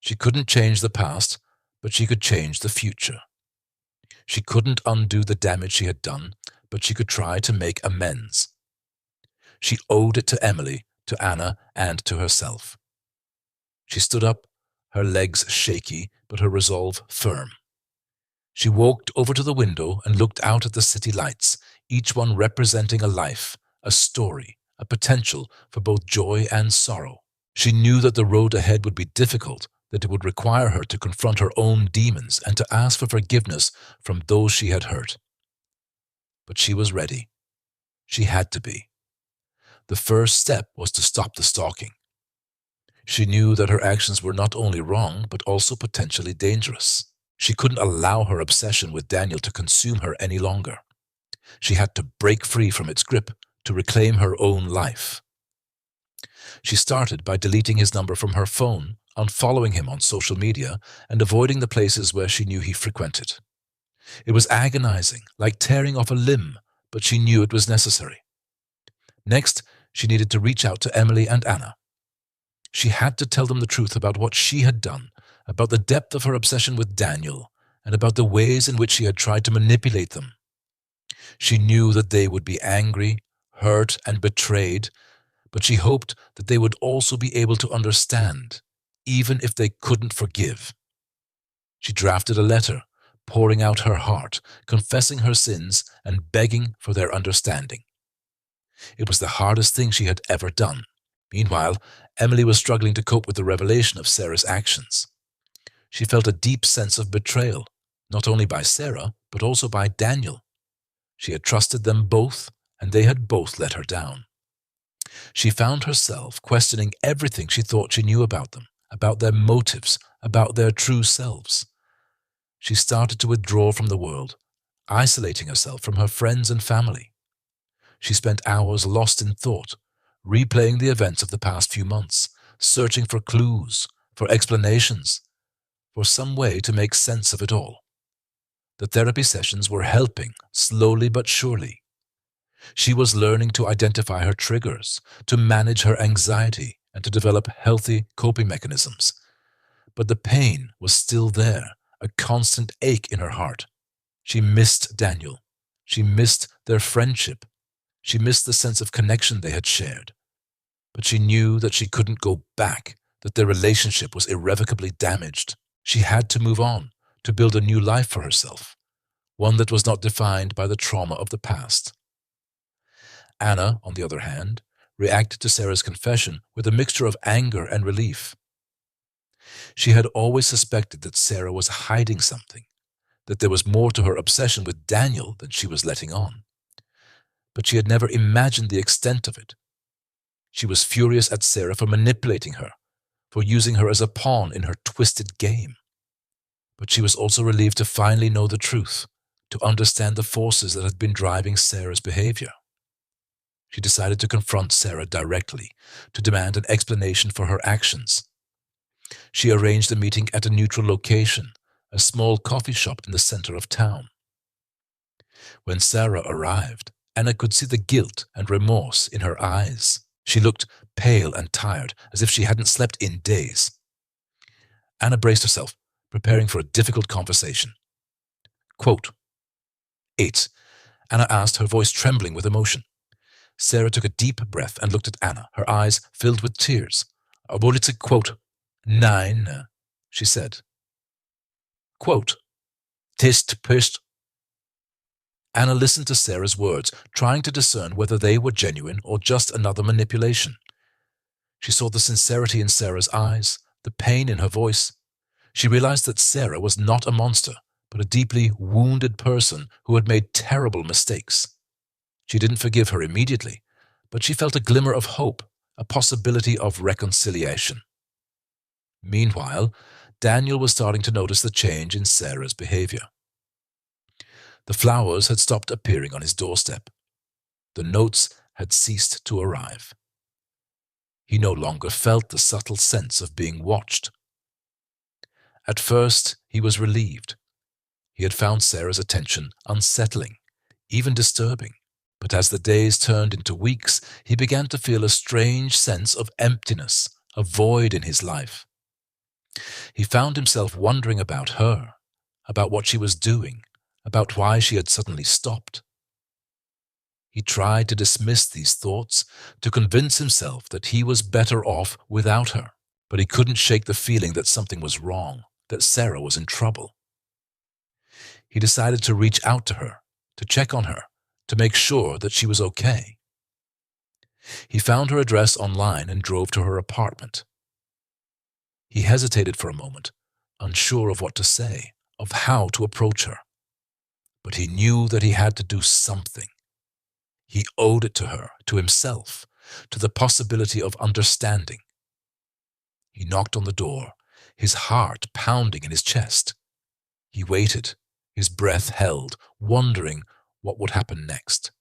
She couldn't change the past, but she could change the future. She couldn't undo the damage she had done, but she could try to make amends. She owed it to Emily, to Anna, and to herself. She stood up, her legs shaky, but her resolve firm. She walked over to the window and looked out at the city lights, each one representing a life, a story, a potential for both joy and sorrow. She knew that the road ahead would be difficult, that it would require her to confront her own demons and to ask for forgiveness from those she had hurt. But she was ready. She had to be. The first step was to stop the stalking. She knew that her actions were not only wrong, but also potentially dangerous. She couldn't allow her obsession with Daniel to consume her any longer. She had to break free from its grip to reclaim her own life. She started by deleting his number from her phone, unfollowing him on social media, and avoiding the places where she knew he frequented. It was agonizing, like tearing off a limb, but she knew it was necessary. Next, she needed to reach out to Emily and Anna. She had to tell them the truth about what she had done, about the depth of her obsession with Daniel, and about the ways in which she had tried to manipulate them. She knew that they would be angry, hurt, and betrayed, but she hoped that they would also be able to understand, even if they couldn't forgive. She drafted a letter, pouring out her heart, confessing her sins, and begging for their understanding. It was the hardest thing she had ever done. Meanwhile, Emily was struggling to cope with the revelation of Sarah's actions. She felt a deep sense of betrayal, not only by Sarah, but also by Daniel. She had trusted them both, and they had both let her down. She found herself questioning everything she thought she knew about them, about their motives, about their true selves. She started to withdraw from the world, isolating herself from her friends and family. She spent hours lost in thought, replaying the events of the past few months, searching for clues, for explanations, for some way to make sense of it all. The therapy sessions were helping, slowly but surely. She was learning to identify her triggers, to manage her anxiety, and to develop healthy coping mechanisms. But the pain was still there, a constant ache in her heart. She missed Daniel. She missed their friendship. She missed the sense of connection they had shared. But she knew that she couldn't go back, that their relationship was irrevocably damaged. She had to move on, to build a new life for herself, one that was not defined by the trauma of the past. Anna, on the other hand, reacted to Sarah's confession with a mixture of anger and relief. She had always suspected that Sarah was hiding something, that there was more to her obsession with Daniel than she was letting on. But she had never imagined the extent of it. She was furious at Sarah for manipulating her, for using her as a pawn in her twisted game. But she was also relieved to finally know the truth, to understand the forces that had been driving Sarah's behavior. She decided to confront Sarah directly, to demand an explanation for her actions. She arranged a meeting at a neutral location, a small coffee shop in the center of town. When Sarah arrived, Anna could see the guilt and remorse in her eyes. She looked pale and tired, as if she hadn't slept in days. Anna braced herself, preparing for a difficult conversation. Quote, 8. Anna asked, her voice trembling with emotion. Sarah took a deep breath and looked at Anna, her eyes filled with tears. Wolice, quote, 9, she said. Quote, Tist pist. Anna listened to Sarah's words, trying to discern whether they were genuine or just another manipulation. She saw the sincerity in Sarah's eyes, the pain in her voice. She realized that Sarah was not a monster, but a deeply wounded person who had made terrible mistakes. She didn't forgive her immediately, but she felt a glimmer of hope, a possibility of reconciliation. Meanwhile, Daniel was starting to notice the change in Sarah's behavior. The flowers had stopped appearing on his doorstep. The notes had ceased to arrive. He no longer felt the subtle sense of being watched. At first, he was relieved. He had found Sarah's attention unsettling, even disturbing. But as the days turned into weeks, he began to feel a strange sense of emptiness, a void in his life. He found himself wondering about her, about what she was doing, about why she had suddenly stopped. He tried to dismiss these thoughts, to convince himself that he was better off without her, but he couldn't shake the feeling that something was wrong, that Sarah was in trouble. He decided to reach out to her, to check on her, to make sure that she was okay. He found her address online and drove to her apartment. He hesitated for a moment, unsure of what to say, of how to approach her. But he knew that he had to do something. He owed it to her, to himself, to the possibility of understanding. He knocked on the door, his heart pounding in his chest. He waited, his breath held, wondering what would happen next.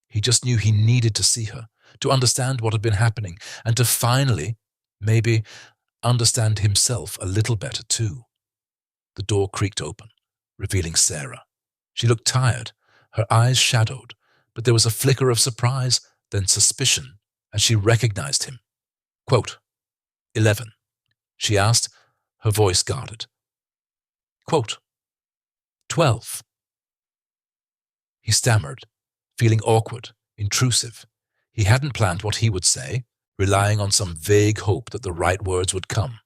He just knew he needed to see her, to understand what had been happening, and to finally, maybe, understand himself a little better too. The door creaked open, revealing Sarah. She looked tired, her eyes shadowed, but there was a flicker of surprise, then suspicion, as she recognized him. Quote, 11, she asked, her voice guarded. Quote, 12. He stammered, feeling awkward, intrusive. He hadn't planned what he would say, relying on some vague hope that the right words would come.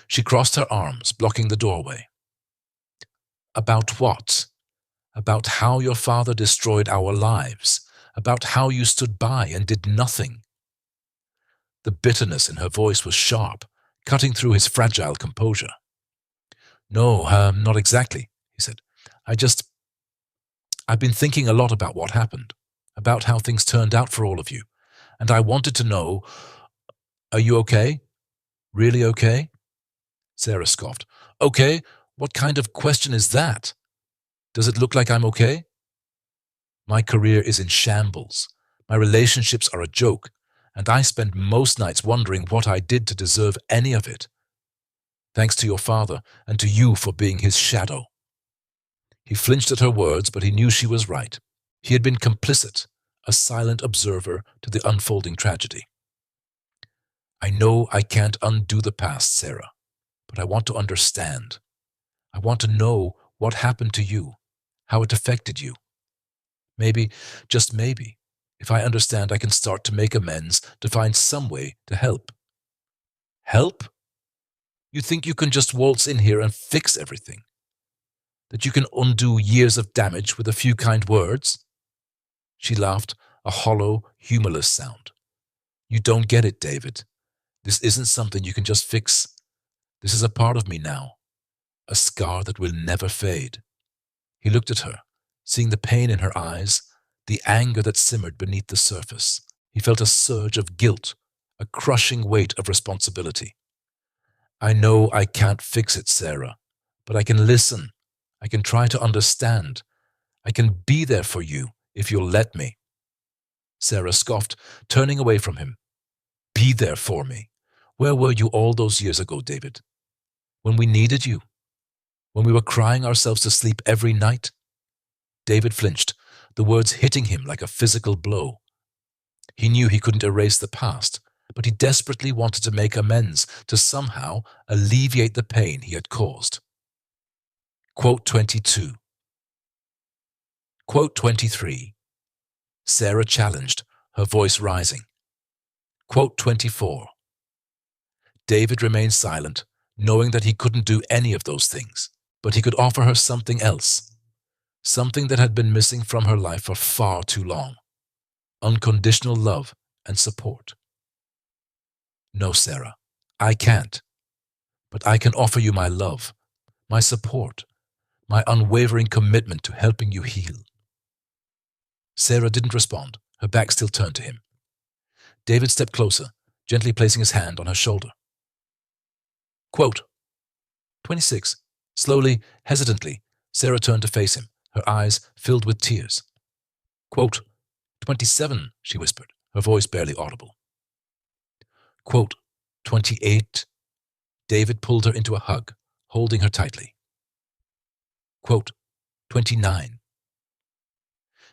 She crossed her arms, blocking the doorway. About what? About how your father destroyed our lives, about how you stood by and did nothing. The bitterness in her voice was sharp, cutting through his fragile composure. No, not exactly, he said. I've been thinking a lot about what happened, about how things turned out for all of you, and I wanted to know, are you okay? Really okay? Sarah scoffed. Okay? What kind of question is that? Does it look like I'm okay? My career is in shambles. My relationships are a joke, and I spend most nights wondering what I did to deserve any of it. Thanks to your father and to you for being his shadow. He flinched at her words, but he knew she was right. He had been complicit, a silent observer to the unfolding tragedy. I know I can't undo the past, Sarah, but I want to understand. I want to know what happened to you, how it affected you. Maybe, just maybe, if I understand, I can start to make amends, to find some way to help. Help? You think you can just waltz in here and fix everything? That you can undo years of damage with a few kind words? She laughed, a hollow, humorless sound. You don't get it, David. This isn't something you can just fix. This is a part of me now, a scar that will never fade. He looked at her, seeing the pain in her eyes, the anger that simmered beneath the surface. He felt a surge of guilt, a crushing weight of responsibility. I know I can't fix it, Sarah, but I can listen. I can try to understand. I can be there for you if you'll let me. Sarah scoffed, turning away from him. Be there for me. Where were you all those years ago, David? When we needed you? When we were crying ourselves to sleep every night? David flinched, the words hitting him like a physical blow. He knew he couldn't erase the past, but he desperately wanted to make amends, to somehow alleviate the pain he had caused. Quote 22. Quote 23. Sarah challenged, her voice rising. Quote 24. David remained silent, knowing that he couldn't do any of those things, but he could offer her something else, something that had been missing from her life for far too long. Unconditional love and support. No, Sarah, I can't, but I can offer you my love, my support, my unwavering commitment to helping you heal. Sarah didn't respond, her back still turned to him. David stepped closer, gently placing his hand on her shoulder. Quote 26. Slowly, hesitantly, Sarah turned to face him, her eyes filled with tears. Quote 27, she whispered, her voice barely audible. Quote, 28. David pulled her into a hug, holding her tightly. Quote, 29.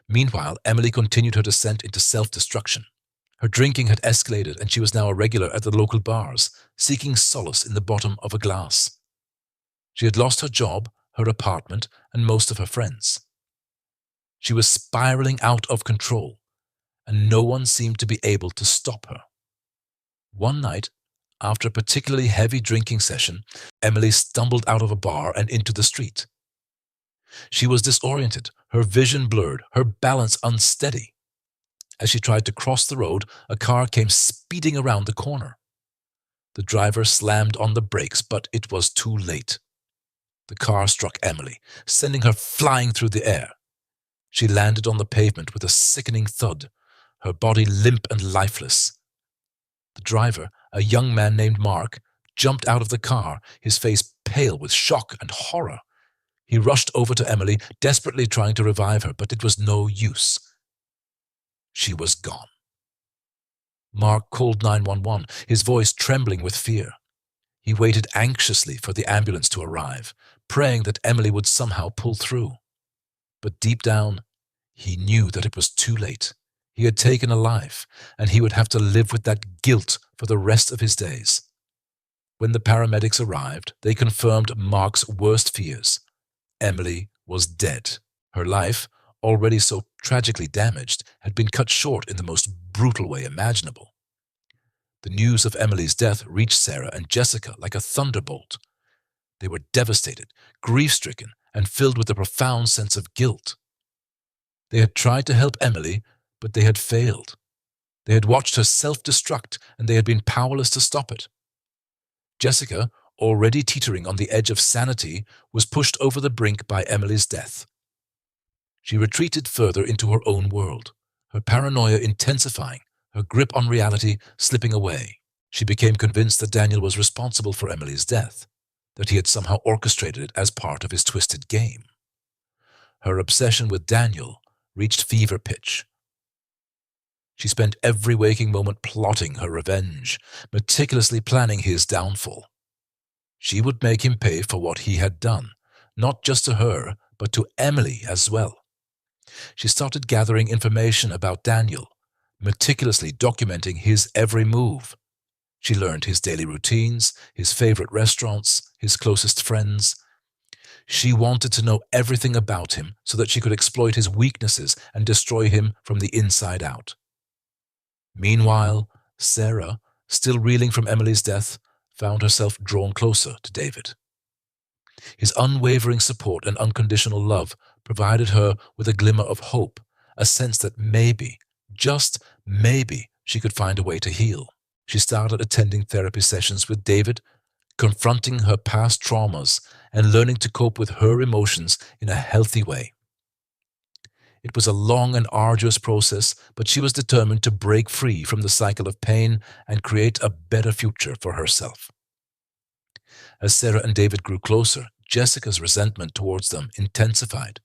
Meanwhile, Emily continued her descent into self-destruction. Her drinking had escalated and she was now a regular at the local bars, seeking solace in the bottom of a glass. She had lost her job, her apartment, and most of her friends. She was spiraling out of control, and no one seemed to be able to stop her. One night, after a particularly heavy drinking session, Emily stumbled out of a bar and into the street. She was disoriented, her vision blurred, her balance unsteady. As she tried to cross the road, a car came speeding around the corner. The driver slammed on the brakes, but it was too late. The car struck Emily, sending her flying through the air. She landed on the pavement with a sickening thud, her body limp and lifeless. The driver, a young man named Mark, jumped out of the car, his face pale with shock and horror. He rushed over to Emily, desperately trying to revive her, but it was no use. She was gone. Mark called 911, his voice trembling with fear. He waited anxiously for the ambulance to arrive, praying that Emily would somehow pull through. But deep down, he knew that it was too late. He had taken a life, and he would have to live with that guilt for the rest of his days. When the paramedics arrived, they confirmed Mark's worst fears. Emily was dead. Her life, already so tragically damaged, had been cut short in the most brutal way imaginable. The news of Emily's death reached Sarah and Jessica like a thunderbolt. They were devastated, grief-stricken, and filled with a profound sense of guilt. They had tried to help Emily, but they had failed. They had watched her self-destruct, and they had been powerless to stop it. Jessica, already teetering on the edge of sanity, was pushed over the brink by Emily's death. She retreated further into her own world, her paranoia intensifying, her grip on reality slipping away. She became convinced that Daniel was responsible for Emily's death, that he had somehow orchestrated it as part of his twisted game. Her obsession with Daniel reached fever pitch. She spent every waking moment plotting her revenge, meticulously planning his downfall. She would make him pay for what he had done, not just to her, but to Emily as well. She started gathering information about Daniel, meticulously documenting his every move. She learned his daily routines, his favorite restaurants, his closest friends. She wanted to know everything about him so that she could exploit his weaknesses and destroy him from the inside out. Meanwhile, Sarah, still reeling from Emily's death, found herself drawn closer to David. His unwavering support and unconditional love provided her with a glimmer of hope, a sense that maybe, just maybe, she could find a way to heal. She started attending therapy sessions with David, confronting her past traumas and learning to cope with her emotions in a healthy way. It was a long and arduous process, but she was determined to break free from the cycle of pain and create a better future for herself. As Sarah and David grew closer, Jessica's resentment towards them intensified.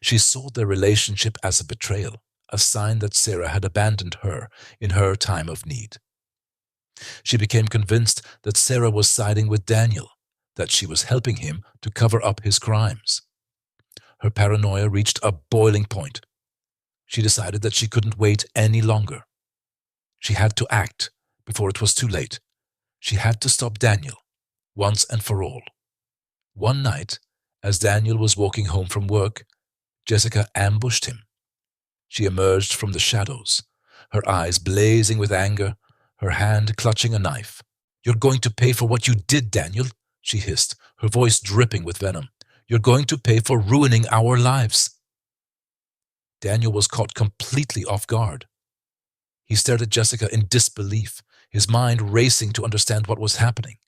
She saw their relationship as a betrayal, a sign that Sarah had abandoned her in her time of need. She became convinced that Sarah was siding with Daniel, that she was helping him to cover up his crimes. Her paranoia reached a boiling point. She decided that she couldn't wait any longer. She had to act before it was too late. She had to stop Daniel, once and for all. One night, as Daniel was walking home from work, Jessica ambushed him. She emerged from the shadows, her eyes blazing with anger, her hand clutching a knife. "You're going to pay for what you did, Daniel," she hissed, her voice dripping with venom. "You're going to pay for ruining our lives." Daniel was caught completely off guard. He stared at Jessica in disbelief, his mind racing to understand what was happening.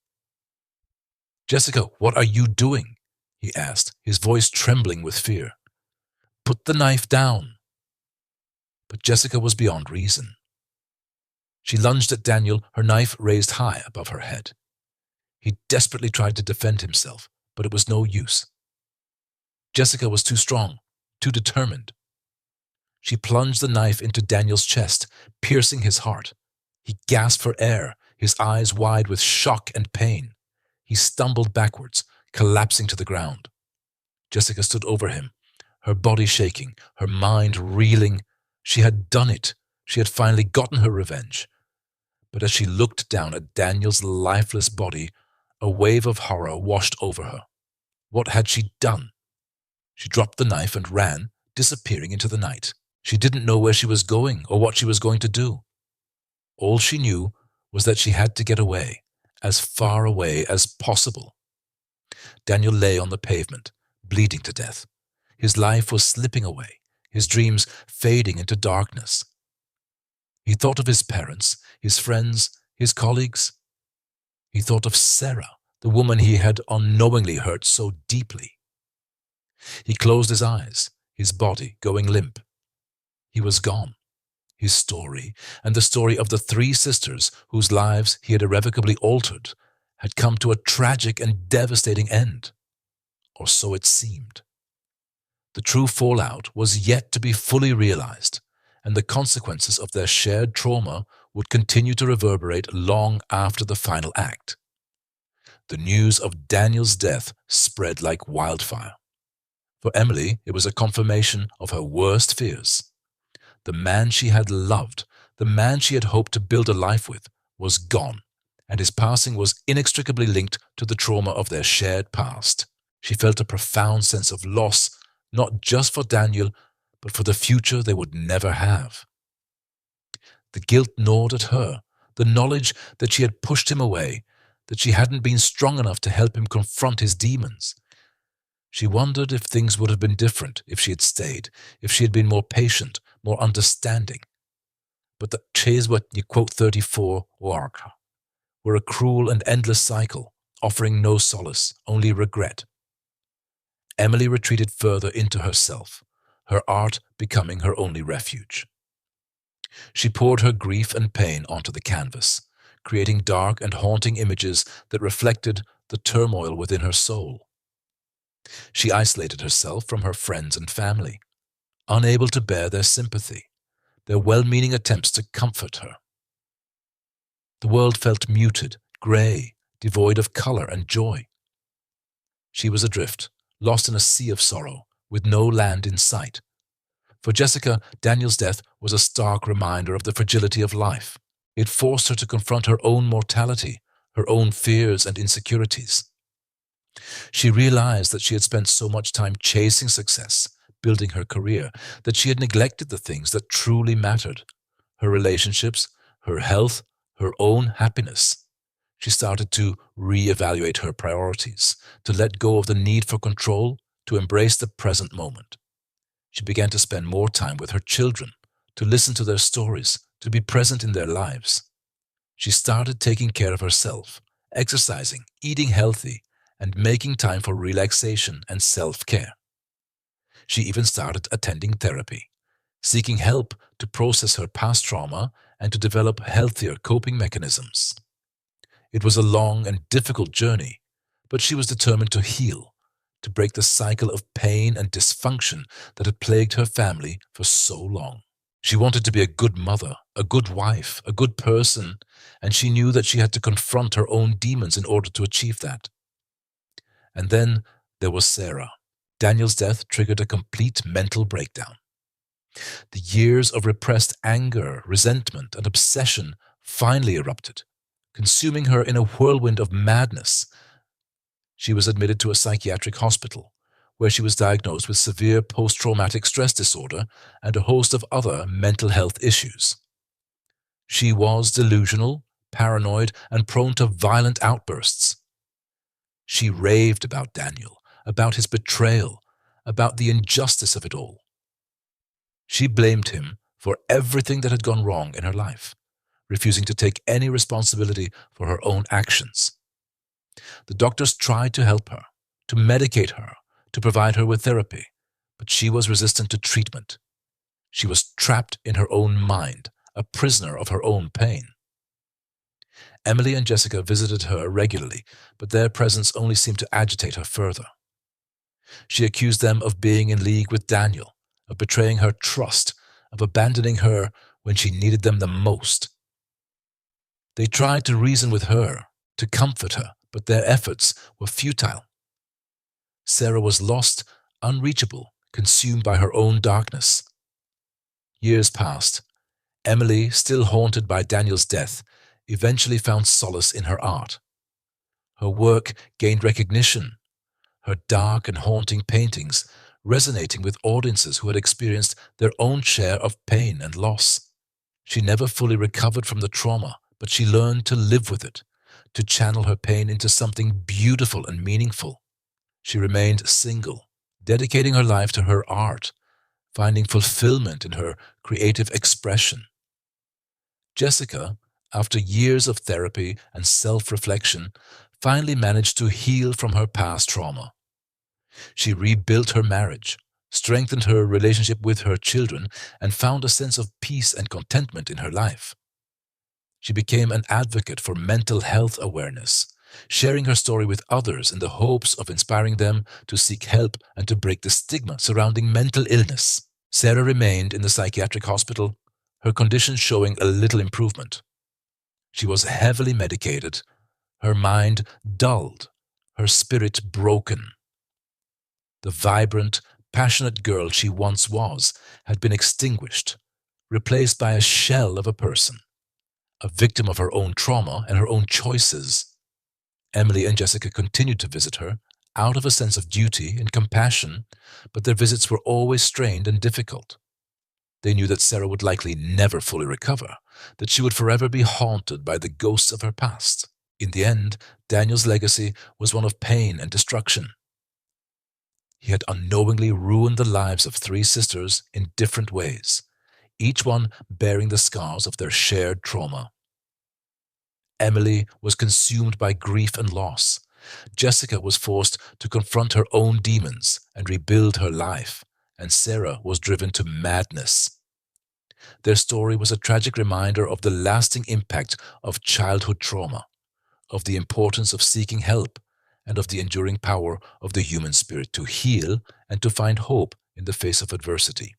"Jessica, what are you doing?" he asked, his voice trembling with fear. "Put the knife down." But Jessica was beyond reason. She lunged at Daniel, her knife raised high above her head. He desperately tried to defend himself, but it was no use. Jessica was too strong, too determined. She plunged the knife into Daniel's chest, piercing his heart. He gasped for air, his eyes wide with shock and pain. He stumbled backwards, collapsing to the ground. Jessica stood over him, her body shaking, her mind reeling. She had done it. She had finally gotten her revenge. But as she looked down at Daniel's lifeless body, a wave of horror washed over her. What had she done? She dropped the knife and ran, disappearing into the night. She didn't know where she was going or what she was going to do. All she knew was that she had to get away, as far away as possible. Daniel lay on the pavement, bleeding to death. His life was slipping away, his dreams fading into darkness. He thought of his parents, his friends, his colleagues. He thought of Sarah, the woman he had unknowingly hurt so deeply. He closed his eyes, his body going limp. He was gone. His story, and the story of the three sisters whose lives he had irrevocably altered, had come to a tragic and devastating end. Or so it seemed. The true fallout was yet to be fully realized, and the consequences of their shared trauma would continue to reverberate long after the final act. The news of Daniel's death spread like wildfire. For Emily, it was a confirmation of her worst fears. The man she had loved, the man she had hoped to build a life with, was gone, and his passing was inextricably linked to the trauma of their shared past. She felt a profound sense of loss, not just for Daniel, but for the future they would never have. The guilt gnawed at her, the knowledge that she had pushed him away, that she hadn't been strong enough to help him confront his demons. She wondered if things would have been different if she had stayed, if she had been more patient, more understanding. But the Cheswat quote 34 Warka were a cruel and endless cycle, offering no solace, only regret. Emily retreated further into herself, her art becoming her only refuge. She poured her grief and pain onto the canvas, creating dark and haunting images that reflected the turmoil within her soul. She isolated herself from her friends and family, unable to bear their sympathy, their well-meaning attempts to comfort her. The world felt muted, grey, devoid of color and joy. She was adrift, lost in a sea of sorrow, with no land in sight. For Jessica, Daniel's death was a stark reminder of the fragility of life. It forced her to confront her own mortality, her own fears and insecurities. She realized that she had spent so much time chasing success, building her career, that she had neglected the things that truly mattered: her relationships, her health, her own happiness. She started to reevaluate her priorities, to let go of the need for control, to embrace the present moment. She began to spend more time with her children, to listen to their stories, to be present in their lives. She started taking care of herself, exercising, eating healthy, and making time for relaxation and self-care. She even started attending therapy, seeking help to process her past trauma and to develop healthier coping mechanisms. It was a long and difficult journey, but she was determined to heal, to break the cycle of pain and dysfunction that had plagued her family for so long. She wanted to be a good mother, a good wife, a good person, and she knew that she had to confront her own demons in order to achieve that. And then there was Sarah. Daniel's death triggered a complete mental breakdown. The years of repressed anger, resentment, and obsession finally erupted, consuming her in a whirlwind of madness. She was admitted to a psychiatric hospital, where she was diagnosed with severe post-traumatic stress disorder and a host of other mental health issues. She was delusional, paranoid, and prone to violent outbursts. She raved about Daniel, about his betrayal, about the injustice of it all. She blamed him for everything that had gone wrong in her life, refusing to take any responsibility for her own actions. The doctors tried to help her, to medicate her, to provide her with therapy, but she was resistant to treatment. She was trapped in her own mind, a prisoner of her own pain. Emily and Jessica visited her regularly, but their presence only seemed to agitate her further. She accused them of being in league with Daniel, of betraying her trust, of abandoning her when she needed them the most. They tried to reason with her, to comfort her, but their efforts were futile. Sarah was lost, unreachable, consumed by her own darkness. Years passed. Emily, still haunted by Daniel's death, eventually found solace in her art. Her work gained recognition, her dark and haunting paintings resonating with audiences who had experienced their own share of pain and loss. She never fully recovered from the trauma, but she learned to live with it, to channel her pain into something beautiful and meaningful. She remained single, dedicating her life to her art, finding fulfillment in her creative expression. Jessica, after years of therapy and self-reflection, finally managed to heal from her past trauma. She rebuilt her marriage, strengthened her relationship with her children, and found a sense of peace and contentment in her life. She became an advocate for mental health awareness, sharing her story with others in the hopes of inspiring them to seek help and to break the stigma surrounding mental illness. Sarah remained in the psychiatric hospital, her condition showing a little improvement. She was heavily medicated, her mind dulled, her spirit broken. The vibrant, passionate girl she once was had been extinguished, replaced by a shell of a person, a victim of her own trauma and her own choices. Emily and Jessica continued to visit her, out of a sense of duty and compassion, but their visits were always strained and difficult. They knew that Sarah would likely never fully recover, that she would forever be haunted by the ghosts of her past. In the end, Daniel's legacy was one of pain and destruction. He had unknowingly ruined the lives of three sisters in different ways, each one bearing the scars of their shared trauma. Emily was consumed by grief and loss. Jessica was forced to confront her own demons and rebuild her life, and Sarah was driven to madness. Their story was a tragic reminder of the lasting impact of childhood trauma, of the importance of seeking help, and of the enduring power of the human spirit to heal and to find hope in the face of adversity.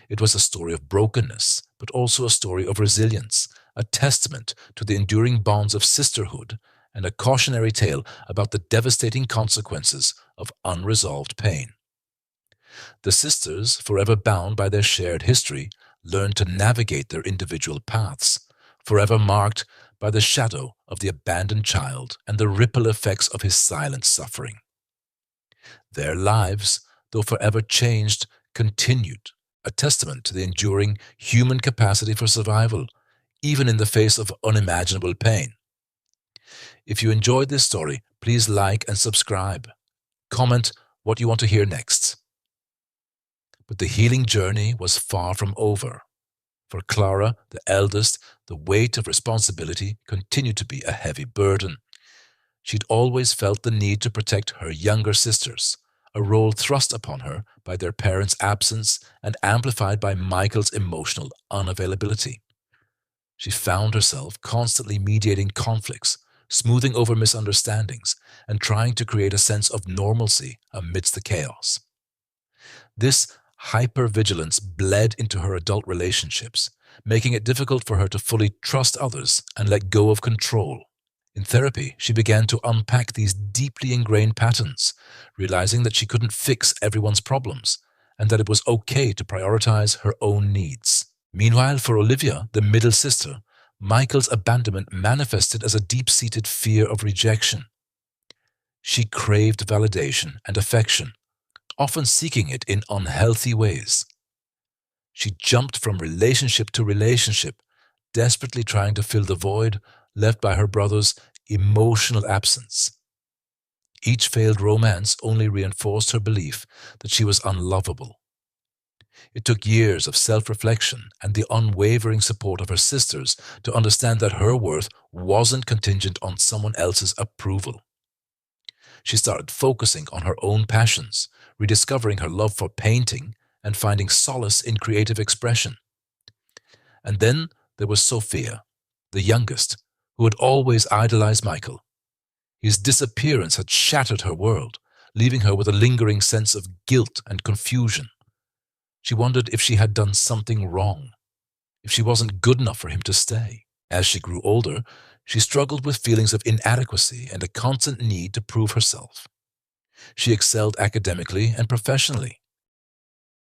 It was a story of brokenness, but also a story of resilience, a testament to the enduring bonds of sisterhood, and a cautionary tale about the devastating consequences of unresolved pain. The sisters, forever bound by their shared history, learned to navigate their individual paths, forever marked by the shadow of the abandoned child and the ripple effects of his silent suffering. Their lives, though forever changed, continued, a testament to the enduring human capacity for survival, even in the face of unimaginable pain. If you enjoyed this story, please like and subscribe. Comment what you want to hear next. But the healing journey was far from over. For Clara, the eldest, the weight of responsibility continued to be a heavy burden. She'd always felt the need to protect her younger sisters, a role thrust upon her by their parents' absence and amplified by Michael's emotional unavailability. She found herself constantly mediating conflicts, smoothing over misunderstandings, and trying to create a sense of normalcy amidst the chaos. This hypervigilance bled into her adult relationships, making it difficult for her to fully trust others and let go of control. In therapy, she began to unpack these deeply ingrained patterns, realizing that she couldn't fix everyone's problems and that it was okay to prioritize her own needs. Meanwhile, for Olivia, the middle sister, Michael's abandonment manifested as a deep-seated fear of rejection. She craved validation and affection, often seeking it in unhealthy ways. She jumped from relationship to relationship, desperately trying to fill the void left by her brother's emotional absence. Each failed romance only reinforced her belief that she was unlovable. It took years of self-reflection and the unwavering support of her sisters to understand that her worth wasn't contingent on someone else's approval. She started focusing on her own passions, rediscovering her love for painting and finding solace in creative expression. And then there was Sophia, the youngest, who had always idolized Michael. His disappearance had shattered her world, leaving her with a lingering sense of guilt and confusion. She wondered if she had done something wrong, if she wasn't good enough for him to stay. As she grew older, she struggled with feelings of inadequacy and a constant need to prove herself. She excelled academically and professionally,